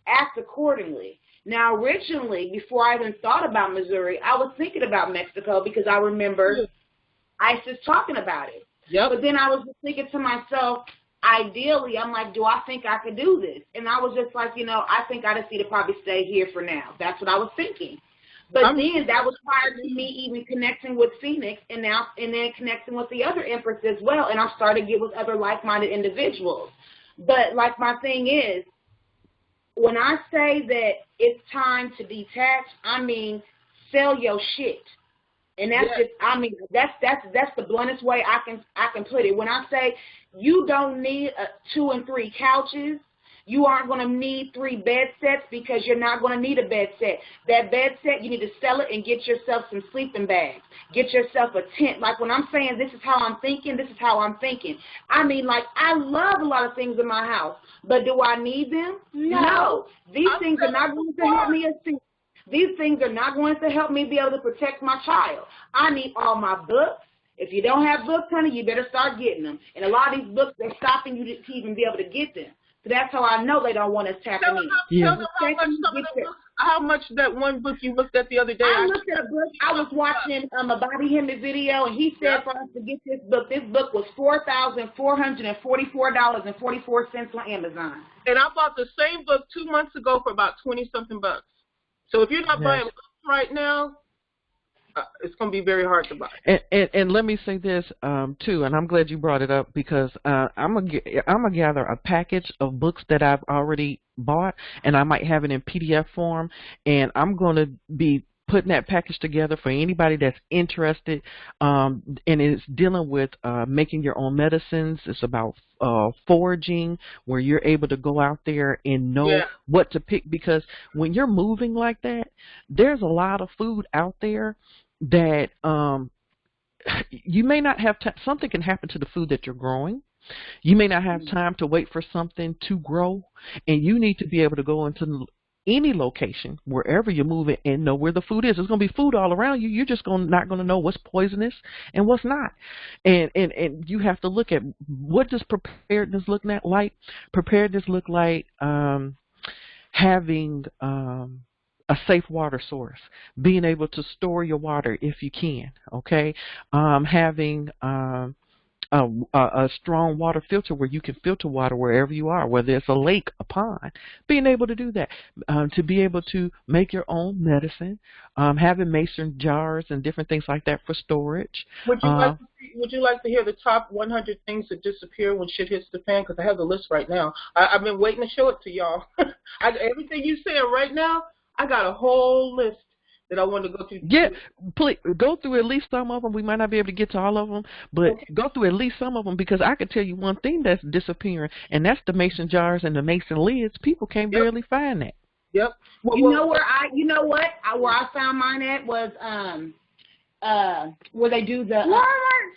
act accordingly. Now, originally, before I even thought about Missouri, I was thinking about Mexico because I remember ISIS talking about it. Yep. But then I was just thinking to myself, ideally, I'm like, do I think I could do this? And I was just like, I think I just need to probably stay here for now. That's what I was thinking. But then that was prior to me even connecting with Phoenix and then connecting with the other Empress as well. And I'm starting to get with other like-minded individuals. But like my thing is, when I say that it's time to detach, I mean sell your shit. And that's just, I mean, that's the bluntest way I can put it. When I say you don't need 2 and 3 couches, you aren't going to need 3 bed sets because you're not going to need a bed set. That bed set, you need to sell it and get yourself some sleeping bags. Get yourself a tent. Like when I'm saying this is how I'm thinking, this is how I'm thinking. I mean, like, I love a lot of things in my house, but do I need them? No. These things are not going to help me achieve. These things are not going to help me be able to protect my child. I need all my books. If you don't have books, honey, you better start getting them. And a lot of these books, they're stopping you to even be able to get them. So that's how I know they don't want us tapping in. Tell them how much that one book you looked at the other day. I looked at a book. I was watching a Bobby Hemmett video, and he said for us to get this book was $4,444.44 on Amazon. And I bought the same book 2 months ago for about 20-something bucks. So if you're not buying books right now, it's going to be very hard to buy. And let me say this too, and I'm glad you brought it up because I'm gonna gather a package of books that I've already bought, and I might have it in PDF form, and I'm going to be putting that package together for anybody that's interested, and it's dealing with making your own medicines. It's about foraging, where you're able to go out there and know what to pick, because when you're moving like that, there's a lot of food out there that you may not have time. Something can happen to the food that you're growing. You may not have time to wait for something to grow, and you need to be able to go into any location, wherever you're moving, and know where the food is. There's going to be food all around you. You're just not going to know what's poisonous and what's not. And you have to look at, what does preparedness look like? Preparedness look like having a safe water source, being able to store your water if you can, okay? Having a strong water filter where you can filter water wherever you are, whether it's a lake, a pond, being able to do that, to be able to make your own medicine, having mason jars and different things like that for storage. Would you like to hear the top 100 things that disappear when shit hits the fan? Because I have the list right now. I've been waiting to show it to y'all. Everything you saying right now, I got a whole list that I want to go through. Yeah, please go through at least some of them. We might not be able to get to all of them, but go through at least some of them, because I could tell you one thing that's disappearing, and that's the mason jars and the mason lids. People can't barely find that. Yep. Where I found mine at was where they do the Walmart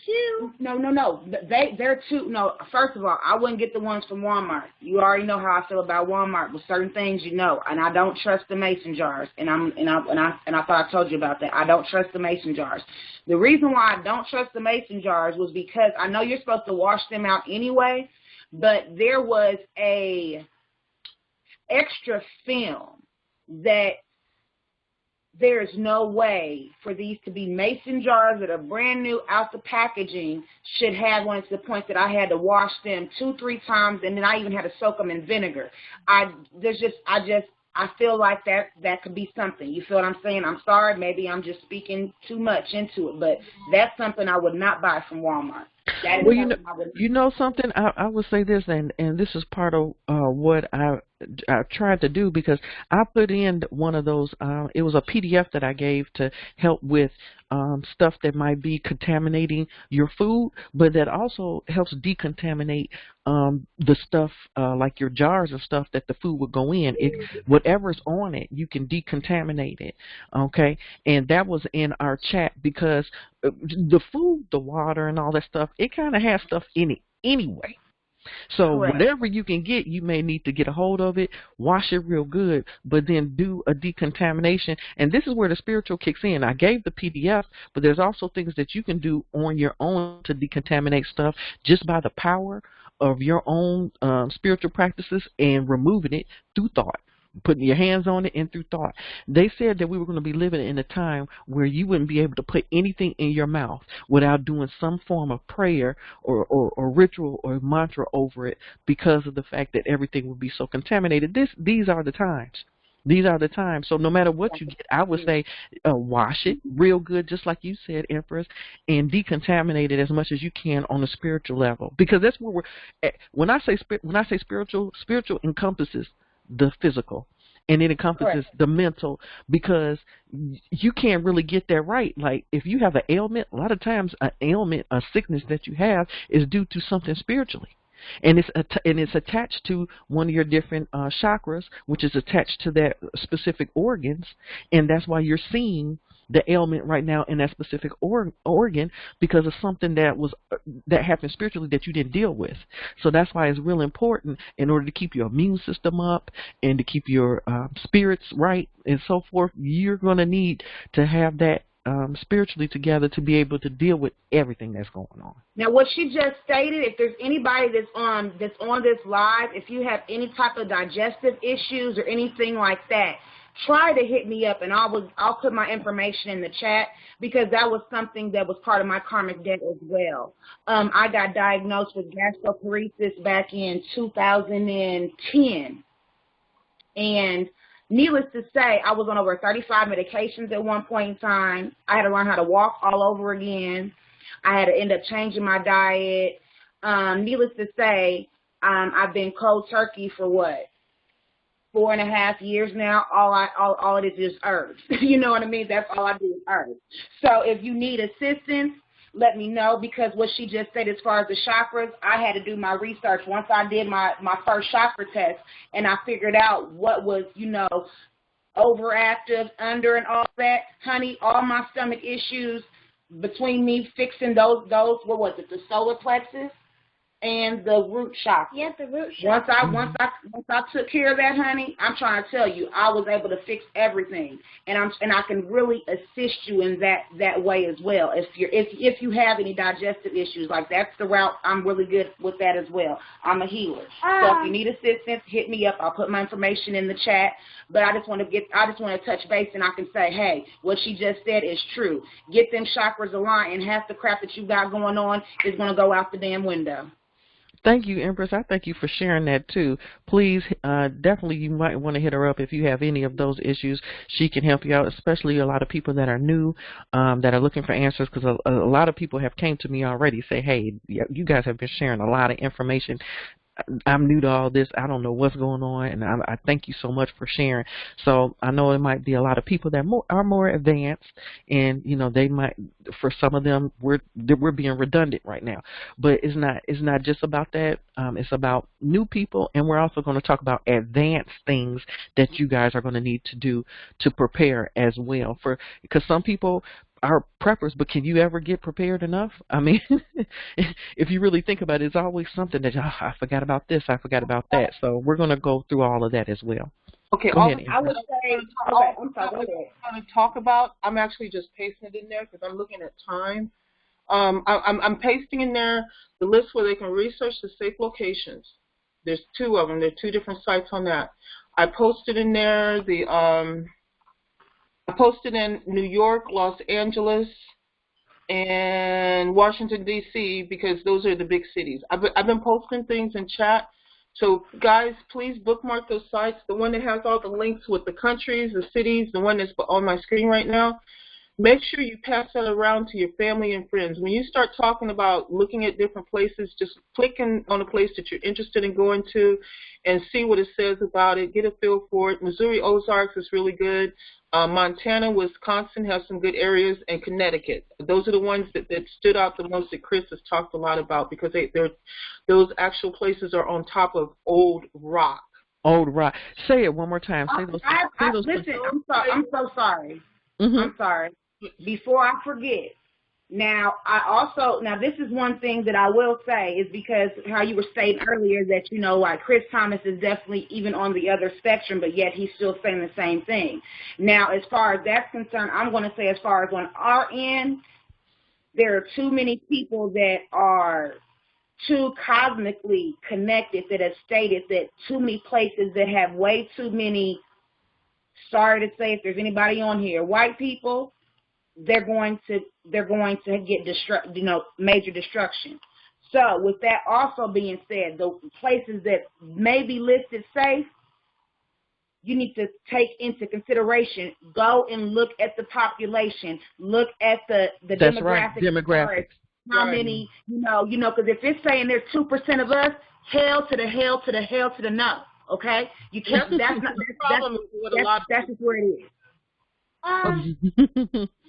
too. No. They're too. No, first of all, I wouldn't get the ones from Walmart. You already know how I feel about Walmart with certain things, and I don't trust the mason jars. And I thought I told you about that. I don't trust the mason jars. The reason why I don't trust the mason jars was because I know you're supposed to wash them out anyway, but there was a extra film that there is no way for these to be mason jars that are brand new out the packaging should have one, to the point that I had to wash them 2-3 times, and then I even had to soak them in vinegar. I feel like that could be something. You feel what I'm saying? I'm sorry, maybe I'm just speaking too much into it, but that's something I would not buy from Walmart. Well, you know something, I would say this, and this is part of what I tried to do, because I put in one of those, it was a PDF that I gave to help with stuff that might be contaminating your food, but that also helps decontaminate the stuff, like your jars and stuff that the food would go in. Whatever's on it, you can decontaminate it, okay? And that was in our chat, because the food, the water, and all that stuff, it kind of has stuff in it anyway. So whatever you can get, you may need to get a hold of it, wash it real good, but then do a decontamination. And this is where the spiritual kicks in. I gave the PDF, but there's also things that you can do on your own to decontaminate stuff just by the power of your own spiritual practices and removing it through thought. Putting your hands on it and through thought. They said that we were going to be living in a time where you wouldn't be able to put anything in your mouth without doing some form of prayer or ritual or mantra over it, because of the fact that everything would be so contaminated. These are the times. These are the times. So no matter what you get, I would say wash it real good, just like you said, Empress, and decontaminate it as much as you can on a spiritual level, because that's where we're at. When I say spiritual encompasses the physical. and it encompasses Correct. the mental, because you can't really get that right. Like if you have an ailment, a lot of times an ailment, a sickness that you have is due to something spiritually. And it's attached to one of your different chakras, which is attached to that specific organs, and that's why you're seeing the ailment right now in that specific organ, because of something that happened spiritually that you didn't deal with. So that's why it's real important, in order to keep your immune system up and to keep your spirits right and so forth. You're going to need to have that spiritually together to be able to deal with everything that's going on. Now, what she just stated, if there's anybody that's on this live, if you have any type of digestive issues or anything like that, try to hit me up, and I'll put my information in the chat, because that was something that was part of my karmic debt as well. I got diagnosed with gastroparesis back in 2010, and needless to say, I was on over 35 medications at one point in time. I had to learn how to walk all over again. I had to end up changing my diet. Needless to say, I've been cold turkey for what? 4.5 years now. All it is herbs. You know what I mean? That's all I do is herbs. So if you need assistance, let me know, because what she just said as far as the chakras, I had to do my research. Once I did my first chakra test, and I figured out what was, overactive, under, and all that, honey, all my stomach issues, between me fixing those, what was it, the solar plexus and the root chakra. Yeah, the root chakra. Once I took care of that, honey, I'm trying to tell you, I was able to fix everything, and I can really assist you in that way as well. If you have any digestive issues, like that's the route, I'm really good with that as well. I'm a healer, so if you need assistance, hit me up. I'll put my information in the chat. But I just want to touch base, and I can say, hey, what she just said is true. Get them chakras aligned, and half the crap that you got going on is going to go out the damn window. Thank you, Empress. I thank you for sharing that, too. Please, definitely, you might want to hit her up if you have any of those issues. She can help you out, especially a lot of people that are new, that are looking for answers, because a lot of people have came to me already, say, hey, you guys have been sharing a lot of information. I'm new to all this. I don't know what's going on, and I thank you so much for sharing. So I know it might be a lot of people that are more advanced, and they might, for some of them, we're being redundant right now. But it's not just about that. It's about new people, and we're also going to talk about advanced things that you guys are going to need to do to prepare as well. Because some people are preppers, but can you ever get prepared enough? I mean, if you really think about it, it's always something that, I forgot about this, I forgot about that. So we're going to go through all of that as well. Okay, go ahead, I would say I'm going to talk about, I'm actually just pasting it in there because I'm looking at time. I'm pasting in there the list where they can research the safe locations. There's 2 of them. There are 2 different sites on that. I posted in there I posted in New York, Los Angeles, and Washington, D.C., because those are the big cities. I've been posting things in chat. So, guys, please bookmark those sites. The one that has all the links with the countries, the cities, the one that's on my screen right now. Make sure you pass that around to your family and friends. When you start talking about looking at different places, just click on a place that you're interested in going to and see what it says about it. Get a feel for it. Missouri Ozarks is really good. Montana, Wisconsin has some good areas, and Connecticut. Those are the ones that stood out the most that Chris has talked a lot about, because those actual places are on top of old rock. Old rock. Say it one more time. Say those. Listen, I'm so sorry. Mm-hmm. I'm sorry. Before I forget, now this is one thing that I will say, is because how you were stating earlier that, like Chris Thomas is definitely even on the other spectrum, but yet he's still saying the same thing. Now, as far as that's concerned, I'm going to say, as far as on our end, there are too many people that are too cosmically connected that have stated that too many places that have way too many, sorry to say if there's anybody on here, white people, they're going to get major destruction. So with that also being said, the places that may be listed safe, you need to take into consideration. Go and look at the population. Look at the That's demographics. Right. Demographics. How many, because if it's saying there's 2% of us, hell to the hell to the hell to the no. Okay, you can't. That's not. The problem is what a lot of That's just where it is.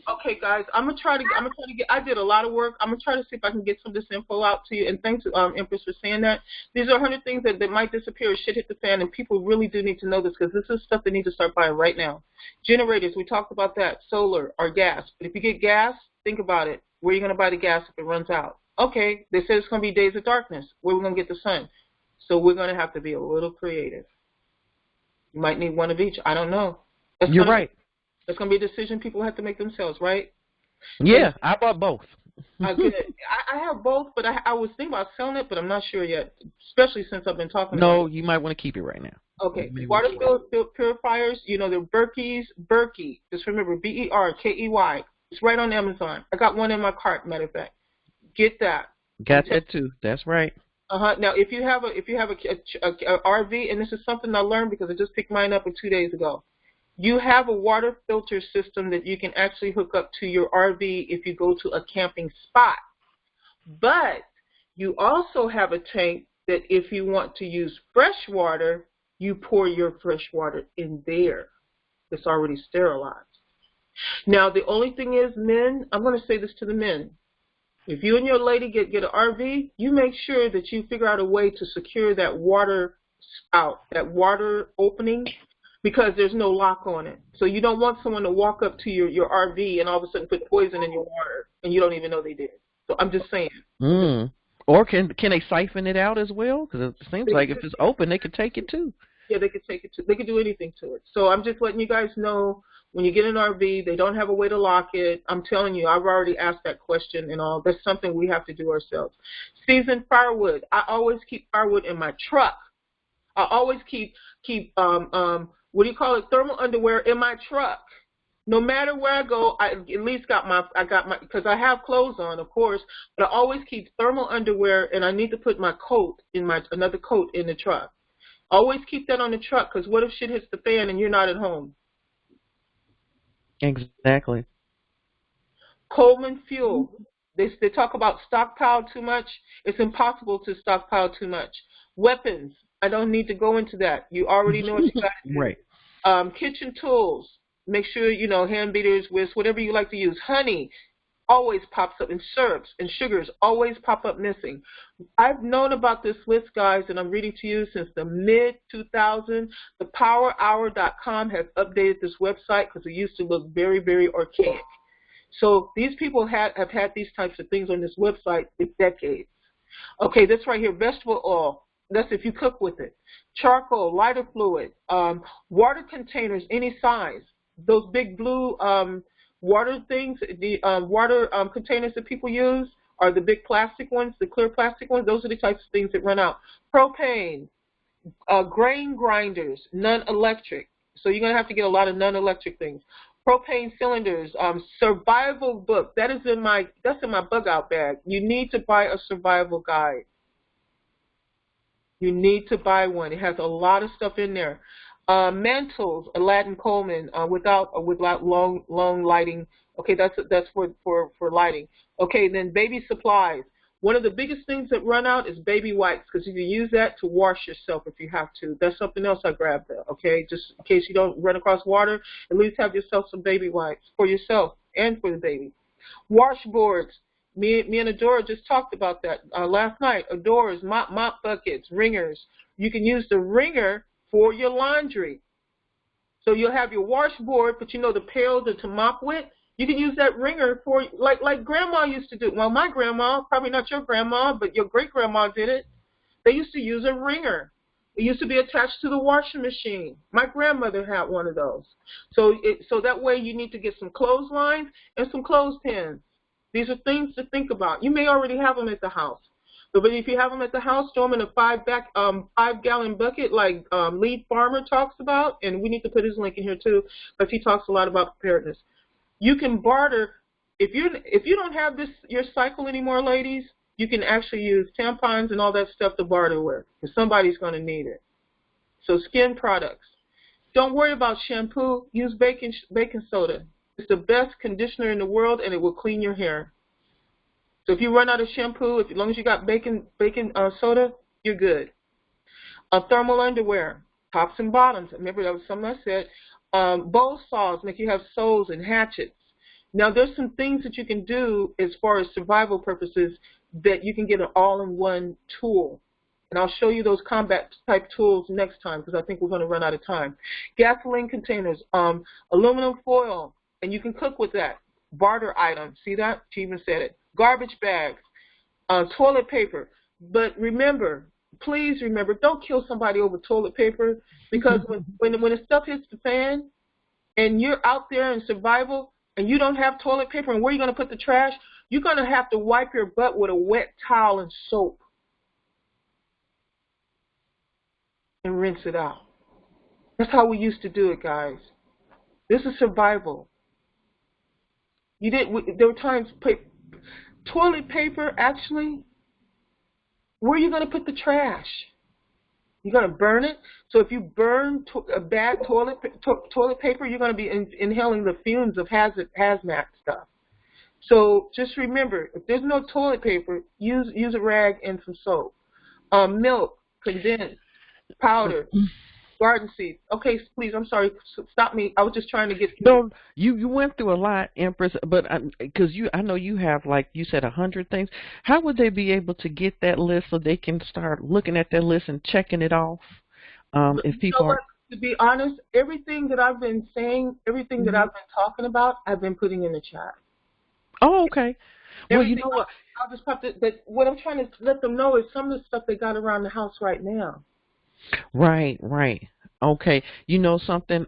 Okay, guys, I'm gonna try to get. I did a lot of work. I'm gonna try to see if I can get some of this info out to you. And thanks, Empress, for saying that. These are 100 things that might disappear. Shit hit the fan, and people really do need to know this because this is stuff they need to start buying right now. Generators, we talked about that. Solar or gas. But if you get gas, think about it. Where are you gonna buy the gas if it runs out? Okay, they said it's gonna be days of darkness. Where are we gonna get the sun? So we're gonna have to be a little creative. You might need one of each. I don't know. You're right. It's going to be a decision people have to make themselves, right? Yeah, I bought both. Good. I have both, but I was thinking about selling it, but I'm not sure yet, especially since I've been talking about it. No, you might want to keep it right now. Okay. Water purifiers, you know, they're Berkey. Just remember, Berkey. It's right on Amazon. I got one in my cart, matter of fact. Get that. Got that too. That's right. Now, if you have a RV, and this is something I learned because I just picked mine up 2 days ago. You have a water filter system that you can actually hook up to your RV if you go to a camping spot. But you also have a tank that if you want to use fresh water, you pour your fresh water in there. It's already sterilized. Now, the only thing is, men, I'm going to say this to the men. If you and your lady get an RV, you make sure that you figure out a way to secure that water out, that water opening, because there's no lock on it. So you don't want someone to walk up to your RV and all of a sudden put poison in your water, and you don't even know they did. So I'm just saying. Or can they siphon it out as well? Because it seems like if it's open, they could take it too. Yeah, they could take it too. They could do anything to it. So I'm just letting you guys know, when you get an RV, they don't have a way to lock it. I'm telling you, I've already asked that question and all. That's something we have to do ourselves. Seasoned firewood. I always keep firewood in my truck. I always keep what do you call it, thermal underwear in my truck. No matter where I go, I at least got my, because I have clothes on, of course, but I always keep thermal underwear, and I need to put my coat in another coat in the truck. Always keep that on the truck, because what if shit hits the fan and you're not at home? Exactly. Coleman fuel. They talk about stockpile too much. It's impossible to stockpile too much. Weapons. I don't need to go into that. You already know what you got to do. Right. Kitchen tools. Make sure, you know, hand beaters, whisks, whatever you like to use. Honey always pops up, and syrups and sugars always pop up missing. I've known about this list, guys, and I'm reading to you since the mid-2000s. ThePowerHour.com has updated this website because it used to look very, very archaic. So these people have had these types of things on this website for decades. Okay, this right here, vegetable oil. That's if you cook with it. Charcoal, lighter fluid, water containers, any size. Those big blue water things, the water containers that people use are the big plastic ones, the clear plastic ones. Those are the types of things that run out. Propane, grain grinders, non-electric. So you're going to have to get a lot of non-electric things. Propane cylinders, survival book. That's in my bug out bag. You need to buy a survival guide. You need to buy one. It has a lot of stuff in there. Mantles, Aladdin Coleman, without long lighting. Okay, that's for lighting. Okay, then baby supplies. One of the biggest things that run out is baby wipes, because you can use that to wash yourself if you have to. That's something else I grabbed there. Okay, just in case you don't run across water, at least have yourself some baby wipes for yourself and for the baby. Washboards. Me and Adaora just talked about that last night. Adora's mop buckets, ringers. You can use the ringer for your laundry. So you'll have your washboard, but you know the pail to mop with. You can use that ringer for like Grandma used to do. Well, my grandma, probably not your grandma, but your great grandma did it. They used to use a ringer. It used to be attached to the washing machine. My grandmother had one of those. So that way you need to get some clotheslines and some clothespins. These are things to think about. You may already have them at the house. But if you have them at the house, throw them in a 5-gallon bucket like Lead Farmer talks about. And we need to put his link in here too, because he talks a lot about preparedness. You can barter. If you don't have your cycle anymore, ladies, you can actually use tampons and all that stuff to barter with, because somebody's going to need it. So skin products. Don't worry about shampoo. Use baking soda. It's the best conditioner in the world, and it will clean your hair. So if you run out of shampoo, as long as you got baking soda, you're good. Thermal underwear. tops and bottoms. Remember, that was something I said. Bow saws make you have saws and hatchets. Now, there's some things that you can do as far as survival purposes that you can get an all-in-one tool. And I'll show you those combat-type tools next time because I think we're going to run out of time. Gasoline containers, aluminum foil, and you can cook with that. Barter items. See that? She even said it. Garbage bags, toilet paper. But remember, please remember, don't kill somebody over toilet paper because when the stuff hits the fan and you're out there in survival and you don't have toilet paper and where are you going to put the trash, you're going to have to wipe your butt with a wet towel and soap and rinse it out. That's how we used to do it, guys. This is survival. There were times, toilet paper, actually, where are you going to put the trash? You're going to burn it? So if you burn a bad toilet paper, you're going to be inhaling the fumes of hazmat stuff. So just remember, if there's no toilet paper, use a rag and some soap. Milk, condensed, powder, garden seeds. Okay, please, I'm sorry. Stop me. I was just trying to get through. No, you went through a lot, Empress, but because I know you have, like you said, 100 things. How would they be able to get that list so they can start looking at that list and checking it off? If people are... To be honest, everything that I've been saying, everything that I've been talking about, I've been putting in the chat. Oh, okay. Well, you know what? I'll just pop it. But what I'm trying to let them know is some of the stuff they got around the house right now. Right. Okay. You know something?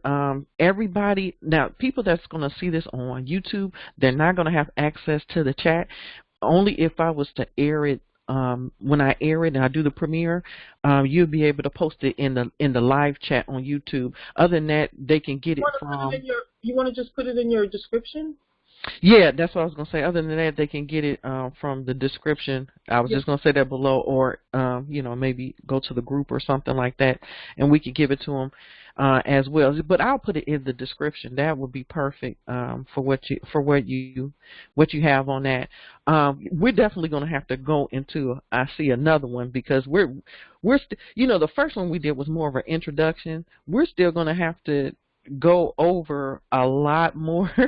Everybody, now, people that's going to see this on YouTube, they're not going to have access to the chat. Only if I was to air it, when I air it and I do the premiere, you'll be able to post it in the live chat on YouTube. Other than that, they can get it from... You want to just put it in your description? Yeah, that's what I was going to say. Other than that, they can get it from the description. I was just going to say that below, or, maybe go to the group or something like that, and we could give it to them as well. But I'll put it in the description. That would be perfect for what you have on that. We're definitely going to have to go into, I see another one, because we're the first one we did was more of an introduction. We're still going to have to go over a lot more. I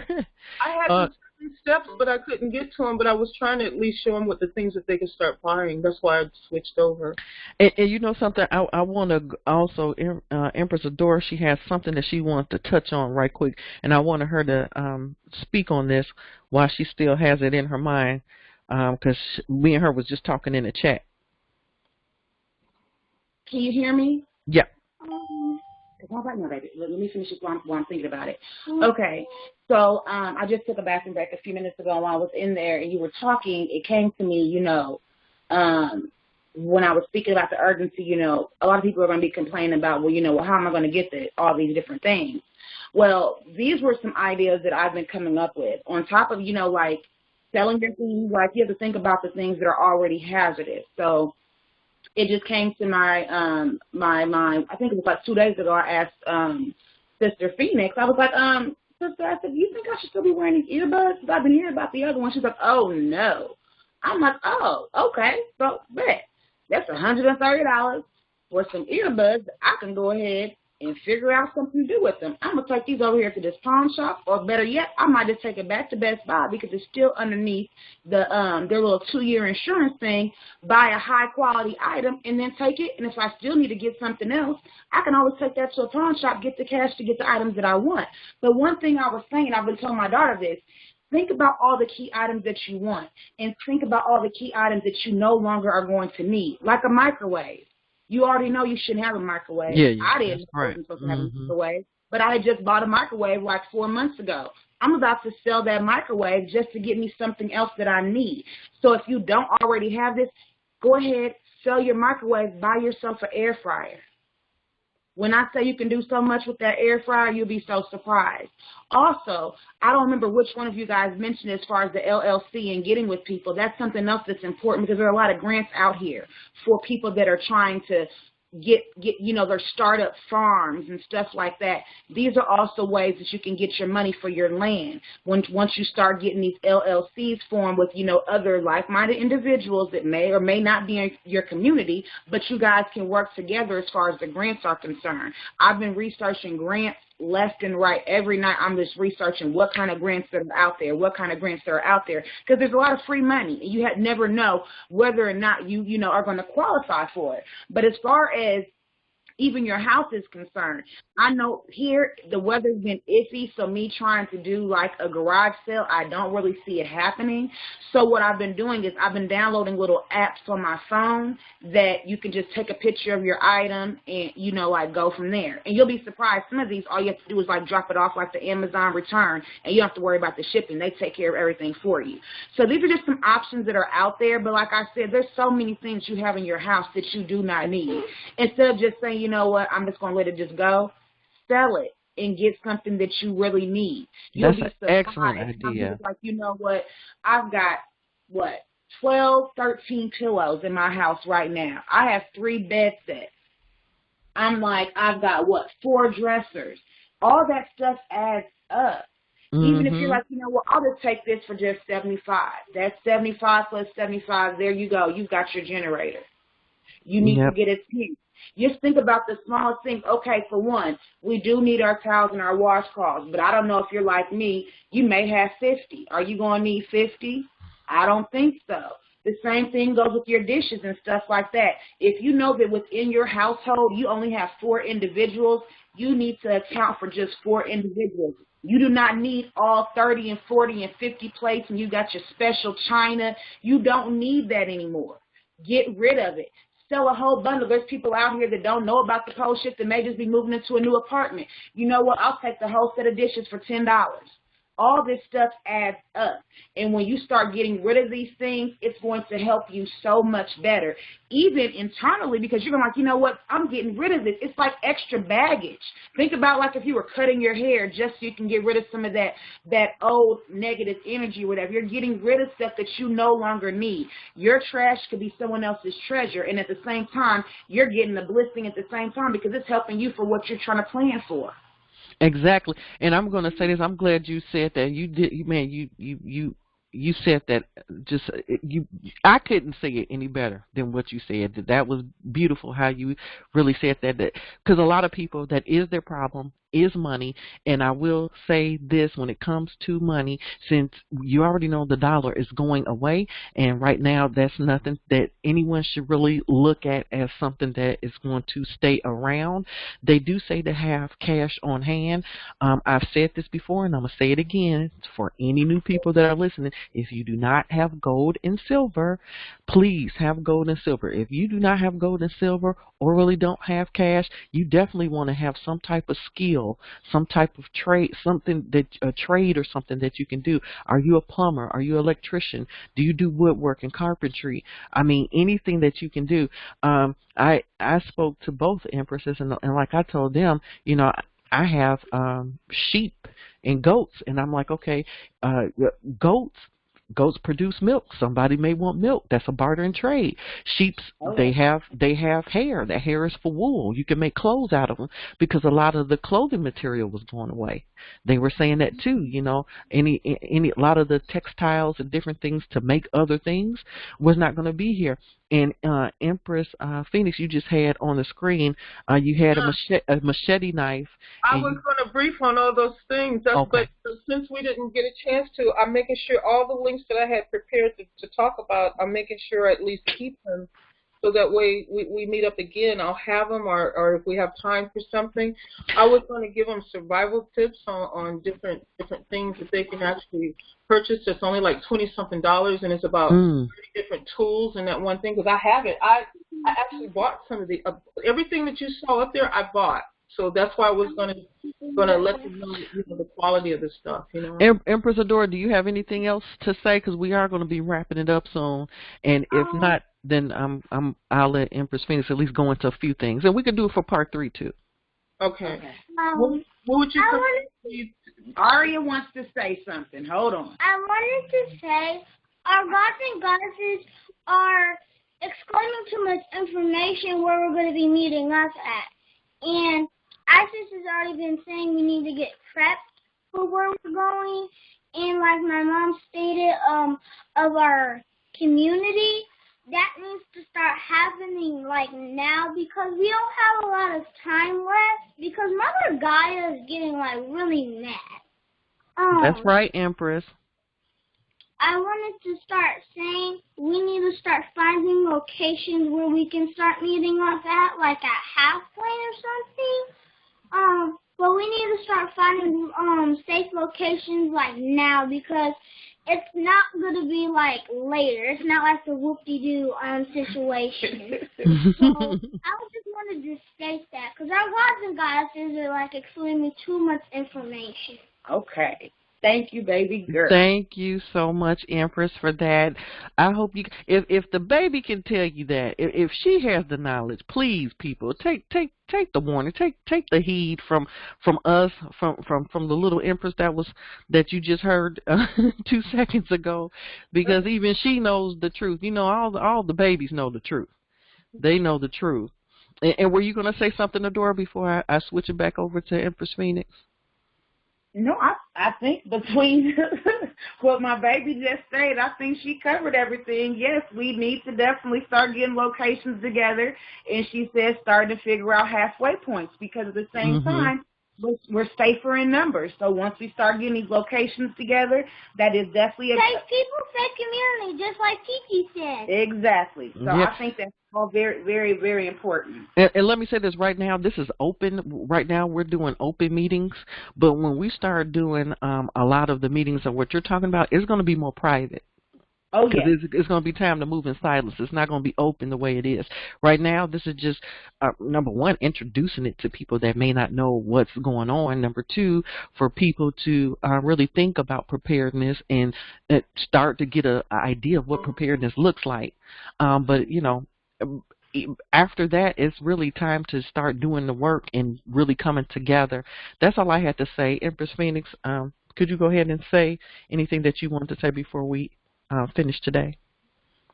had certain steps, but I couldn't get to them. But I was trying to at least show them what the things that they could start buying. That's why I switched over. And you know something? I want to also, Empress Adaora, she has something that she wants to touch on right quick, and I wanted her to speak on this while she still has it in her mind, because me and her was just talking in the chat. Can you hear me? Yeah. Let me finish this while I'm thinking about it. Okay, so I just took a bathroom break a few minutes ago. While I was in there and you were talking, it came to me, when I was speaking about the urgency, a lot of people are going to be complaining about, how am I going to get all these different things? Well, these were some ideas that I've been coming up with. On top of, like selling your things, like you have to think about the things that are already hazardous. So it just came to my mind. I think it was like 2 days ago. I asked Sister Phoenix. I was like, Sister, I said, do you think I should still be wearing these earbuds? Because I've been hearing about the other one. She's like, oh, no. I'm like, oh, okay. So, bet. That's $130 for some earbuds. I can go ahead and figure out something to do with them. I'm going to take these over here to this pawn shop, or better yet, I might just take it back to Best Buy because it's still underneath their little 2-year insurance thing. Buy a high-quality item and then take it, and if I still need to get something else, I can always take that to a pawn shop, get the cash to get the items that I want. But one thing I was saying, I've been telling my daughter this, think about all the key items that you want, and think about all the key items that you no longer are going to need, like a microwave. You already know you shouldn't have a microwave. Yeah, I didn't know I wasn't supposed to have a microwave, but I had just bought a microwave like 4 months ago. I'm about to sell that microwave just to get me something else that I need. So if you don't already have this, go ahead, sell your microwave, buy yourself an air fryer. When I say you can do so much with that air fryer, you'll be so surprised. Also, I don't remember which one of you guys mentioned as far as the LLC and getting with people. That's something else that's important because there are a lot of grants out here for people that are trying to get their startup farms and stuff like that. These are also ways that you can get your money for your land. Once you start getting these LLCs formed with other like-minded individuals that may or may not be in your community, but you guys can work together as far as the grants are concerned. I've been researching grants left and right. Every night I'm just researching what kind of grants that are out there, because there's a lot of free money, and you never know whether or not you are going to qualify for it. But as far as even your house is concerned, I know here the weather's been iffy, so me trying to do like a garage sale, I don't really see it happening. So what I've been doing is I've been downloading little apps on my phone that you can just take a picture of your item and, like go from there. And you'll be surprised. Some of these, all you have to do is like drop it off like the Amazon return, and you don't have to worry about the shipping. They take care of everything for you. So these are just some options that are out there. But like I said, there's so many things you have in your house that you do not need. Instead of just saying, you know what, I'm just going to let it just go, sell it and get something that you really need. That's an excellent idea. Like, you know what, I've got, 12, 13 pillows in my house right now. I have 3 bed sets. I'm like, I've got, 4 dressers. All that stuff adds up. Even if you're like, you know what, I'll just take this for just $75. That's $75 plus $75. There you go. You've got your generator. You need to get a tent. Just think about the smallest things. Okay, for one, we do need our towels and our washcloths, but I don't know if you're like me. You may have 50. Are you going to need 50? I don't think so. The same thing goes with your dishes and stuff like that. If you know that within your household you only have 4 individuals, you need to account for just 4 individuals. You do not need all 30 and 40 and 50 plates and you got your special china. You don't need that anymore. Get rid of it. Sell a whole bundle. There's people out here that don't know about the pole shift that may just be moving into a new apartment. You know what? I'll take the whole set of dishes for $10. All this stuff adds up. And when you start getting rid of these things, it's going to help you so much better, even internally, because you're going to like, you know what, I'm getting rid of this. It's like extra baggage. Think about like if you were cutting your hair just so you can get rid of some of that old negative energy or whatever. You're getting rid of stuff that you no longer need. Your trash could be someone else's treasure, and at the same time, you're getting a blessing at the same time because it's helping you for what you're trying to plan for. Exactly. And I'm going to say this. I'm glad you said that. You did, man. You said that. I couldn't say it any better than what you said. That was beautiful how you really said that. Because a lot of people, that is their problem, is money. And I will say this, when it comes to money, since you already know the dollar is going away, and right now that's nothing that anyone should really look at as something that is going to stay around. They do say to have cash on hand. I've said this before, and I'm going to say it again for any new people that are listening. If you do not have gold and silver, please have gold and silver. If you do not have gold and silver or really don't have cash, you definitely want to have some type of skill, some type of trade, a trade or something that you can do. Are you a plumber? Are you an electrician? Do you do woodwork and carpentry? I mean, anything that you can do. I spoke to both Empresses, and like I told them, you know, I have sheep and goats, and I'm like, okay, goats produce milk. Somebody may want milk. That's a barter and trade. Sheep's, they have hair. That hair is for wool. You can make clothes out of them, because a lot of the clothing material was going away. They were saying that too. You know, a lot of the textiles and different things to make other things was not going to be here. And Empress Phoenix, you just had on the screen, you had a machete knife. I was going to brief on all those things, but since we didn't get a chance to, I'm making sure all the links that I had prepared to talk about, I'm making sure I at least keep them, so that way we meet up again. I'll have them, or if we have time for something. I was going to give them survival tips on different things that they can actually purchase. It's only like $20-something, and it's about 30 different tools and that one thing, because I have it. I actually bought some of the everything that you saw up there. I bought. So that's why I was gonna let them know, you know, the quality of the stuff. You know. Empress Adaora, do you have anything else to say? Because we are going to be wrapping it up soon, and if not, then I'll let Empress Phoenix at least go into a few things, and we can do it for part 3 too. Okay. What would you? Aria wants to say something. Hold on. I wanted to say our gods and goddesses are exclaiming too much information where we're going to be meeting us at. And Isis has already been saying we need to get prepped for where we're going. And like my mom stated, of our community, that needs to start happening like now because we don't have a lot of time left because Mother Gaia is getting like really mad. That's right, Empress. I wanted to start saying we need to start finding locations where we can start meeting us at, like at halfway or something. But we need to start finding safe locations like now because it's not going to be like later. It's not like the whoop-de-doo situation. So I just wanted to state that because our gods and goddesses are like explaining too much information. Okay. Thank you, baby girl. Thank you so much, Empress, for that. I hope you, if the baby can tell you that, if she has the knowledge, please, people, take the warning, take the heed from us, from the little Empress that you just heard 2 seconds ago, because even she knows the truth. You know, all the babies know the truth. They know the truth. And were you going to say something, Adaora, before I switch it back over to Empress Phoenix? No, I think between what my baby just said, I think she covered everything. Yes, we need to definitely start getting locations together. And she said start to figure out halfway points because at the same time, we're safer in numbers. So once we start getting these locations together, that is definitely a safe people, safe community, just like Kiki said. Exactly. So yep. I think that's all very, very, very important. And let me say this right now. This is open. Right now we're doing open meetings. But when we start doing a lot of the meetings of what you're talking about, it's going to be more private. Oh, yeah. It's going to be time to move in silence. It's not going to be open the way it is. Right now, this is just, number one, introducing it to people that may not know what's going on. Number two, for people to really think about preparedness and start to get an idea of what preparedness looks like. But, you know, after that, it's really time to start doing the work and really coming together. That's all I had to say. Empress Phoenix, could you go ahead and say anything that you wanted to say before we finish today?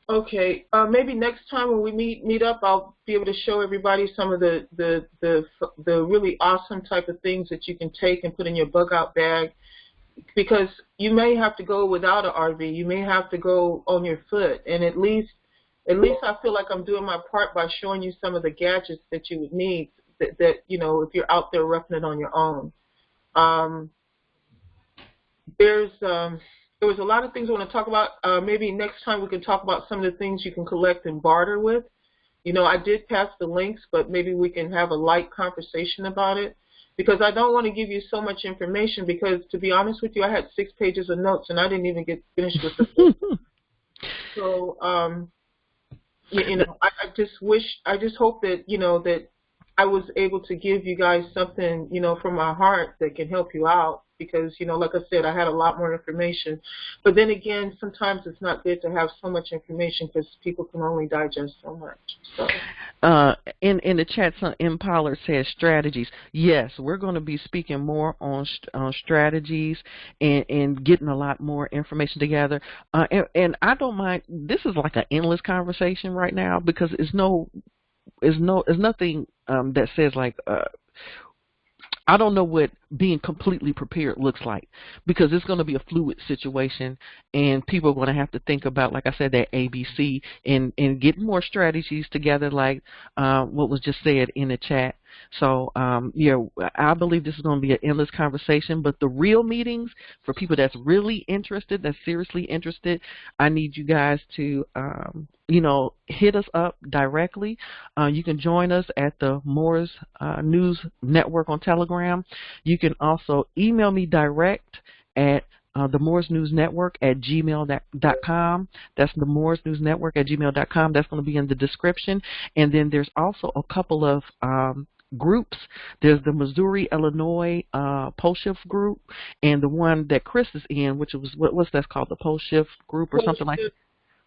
Okay, maybe next time when we meet up, I'll be able to show everybody some of the really awesome type of things that you can take and put in your bug out bag, because you may have to go without an RV, you may have to go on your foot, and at least I feel like I'm doing my part by showing you some of the gadgets that you would need that you know, if you're out there roughing it on your own. There was a lot of things I want to talk about. Maybe next time we can talk about some of the things you can collect and barter with. You know, I did pass the links, but maybe we can have a light conversation about it, because I don't want to give you so much information, because to be honest with you, I had 6 pages of notes and I didn't even get finished with the book. So, you know, I just hope that, you know, that I was able to give you guys something, you know, from my heart that can help you out. Because, you know, like I said, I had a lot more information. But then again, sometimes it's not good to have so much information because people can only digest so much. So. In the chat, Impala says strategies. Yes, we're going to be speaking more on strategies and getting a lot more information together. And I don't mind. This is like an endless conversation right now, because it's nothing that says like. I don't know what being completely prepared looks like, because it's going to be a fluid situation, and people are going to have to think about, like I said, that ABC and get more strategies together, like what was just said in the chat. So, yeah, I believe this is going to be an endless conversation, but the real meetings for people that's really interested, that's seriously interested, I need you guys to, you know, hit us up directly. You can join us at the Moors News Network on Telegram. You can also email me direct at the Moors News Network at gmail.com. That's the Moors News Network at gmail.com. That's going to be in the description. And then there's also a couple of groups. There's the Missouri, Illinois pole shift group, and the one that Chris is in, which was what's that called, the pole shift group or something like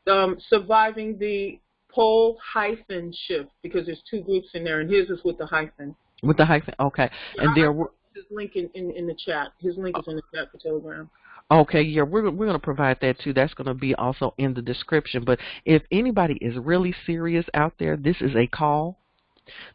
that. Surviving the pole hyphen shift, because there's 2 groups in there, and his is with the hyphen. With the hyphen, okay. And there were his link in the chat. His link is in the chat for Telegram. Okay, yeah, we're going to provide that too. That's going to be also in the description. But if anybody is really serious out there, this is a call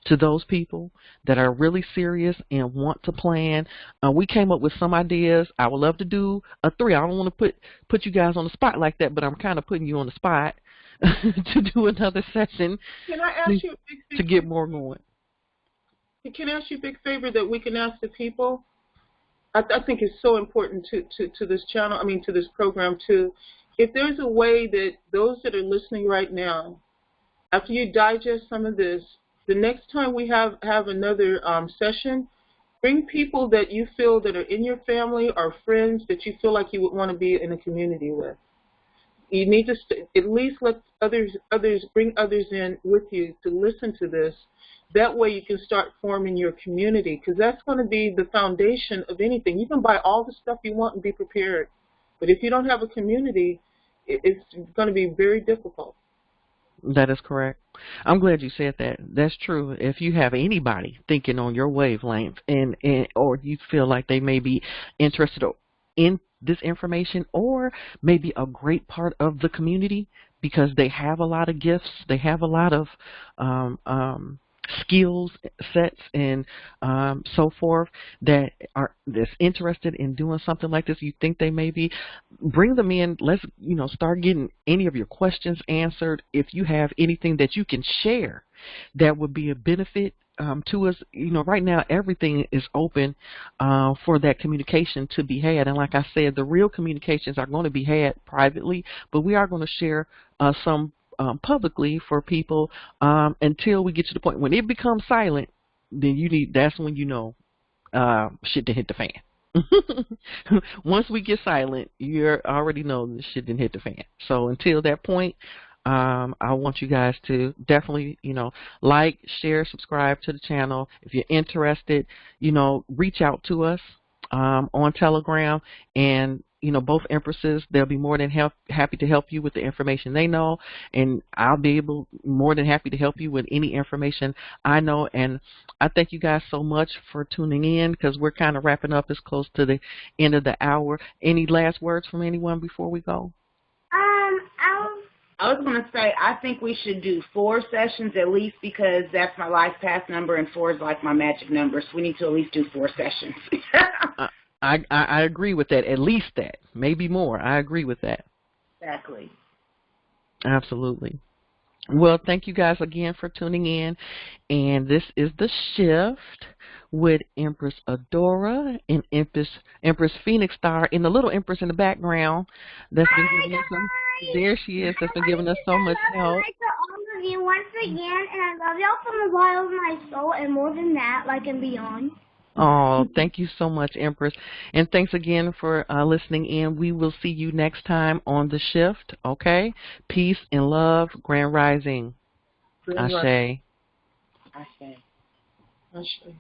to those people that are really serious and want to plan. We came up with some ideas. I would love to do a 3. I don't want to put you guys on the spot like that, but I'm kind of putting you on the spot to do another session. Can I ask you a big to get more going? Can I ask you a big favor that we can ask the people? I think it's so important to this channel, I mean to this program too. If there's a way that those that are listening right now, after you digest some of this, the next time we have another session, bring people that you feel that are in your family or friends that you feel like you would want to be in a community with. You need to at least let others bring others in with you to listen to this. That way you can start forming your community, because that's going to be the foundation of anything. You can buy all the stuff you want and be prepared, but if you don't have a community, it's going to be very difficult. That is correct. I'm glad you said that. That's true. If you have anybody thinking on your wavelength and or you feel like they may be interested in this information or maybe a great part of the community because they have a lot of gifts, they have a lot of skills sets and so forth that's interested in doing something like this, you think they may be, bring them in. Let's start getting any of your questions answered. If you have anything that you can share that would be a benefit to us, right now everything is open for that communication to be had. And like I said, the real communications are going to be had privately, but we are going to share some publicly for people until we get to the point when it becomes silent. Then that's when shit done hit the fan. Once we get silent, you already know the shit done hit the fan. So until that point, I want you guys to definitely, like, share, subscribe to the channel. If you're interested, reach out to us on Telegram, and both Empresses, they'll be more than happy to help you with the information they know, and I'll be more than happy to help you with any information I know. And I thank you guys so much for tuning in, because we're kind of wrapping up as close to the end of the hour. Any last words from anyone before we go? I was going to say, I think we should do 4 sessions at least, because that's my life path number, and 4 is like my magic number. So we need to at least do 4 sessions. I agree with that. At least that. Maybe more. I agree with that. Exactly. Absolutely. Well, thank you guys again for tuning in. And this is The Shift with Empress Adaora and Empress Phoenix Starr, and the little Empress in the background that's been giving us some. There she is. That's been giving us so much help. Hi to all of you once again, and I love y'all from the bottom of my soul, and more than that, like and beyond. Oh, thank you so much, Empress. And thanks again for listening in. We will see you next time on The Shift, okay? Peace and love. Grand Rising. Ashe. Ashe.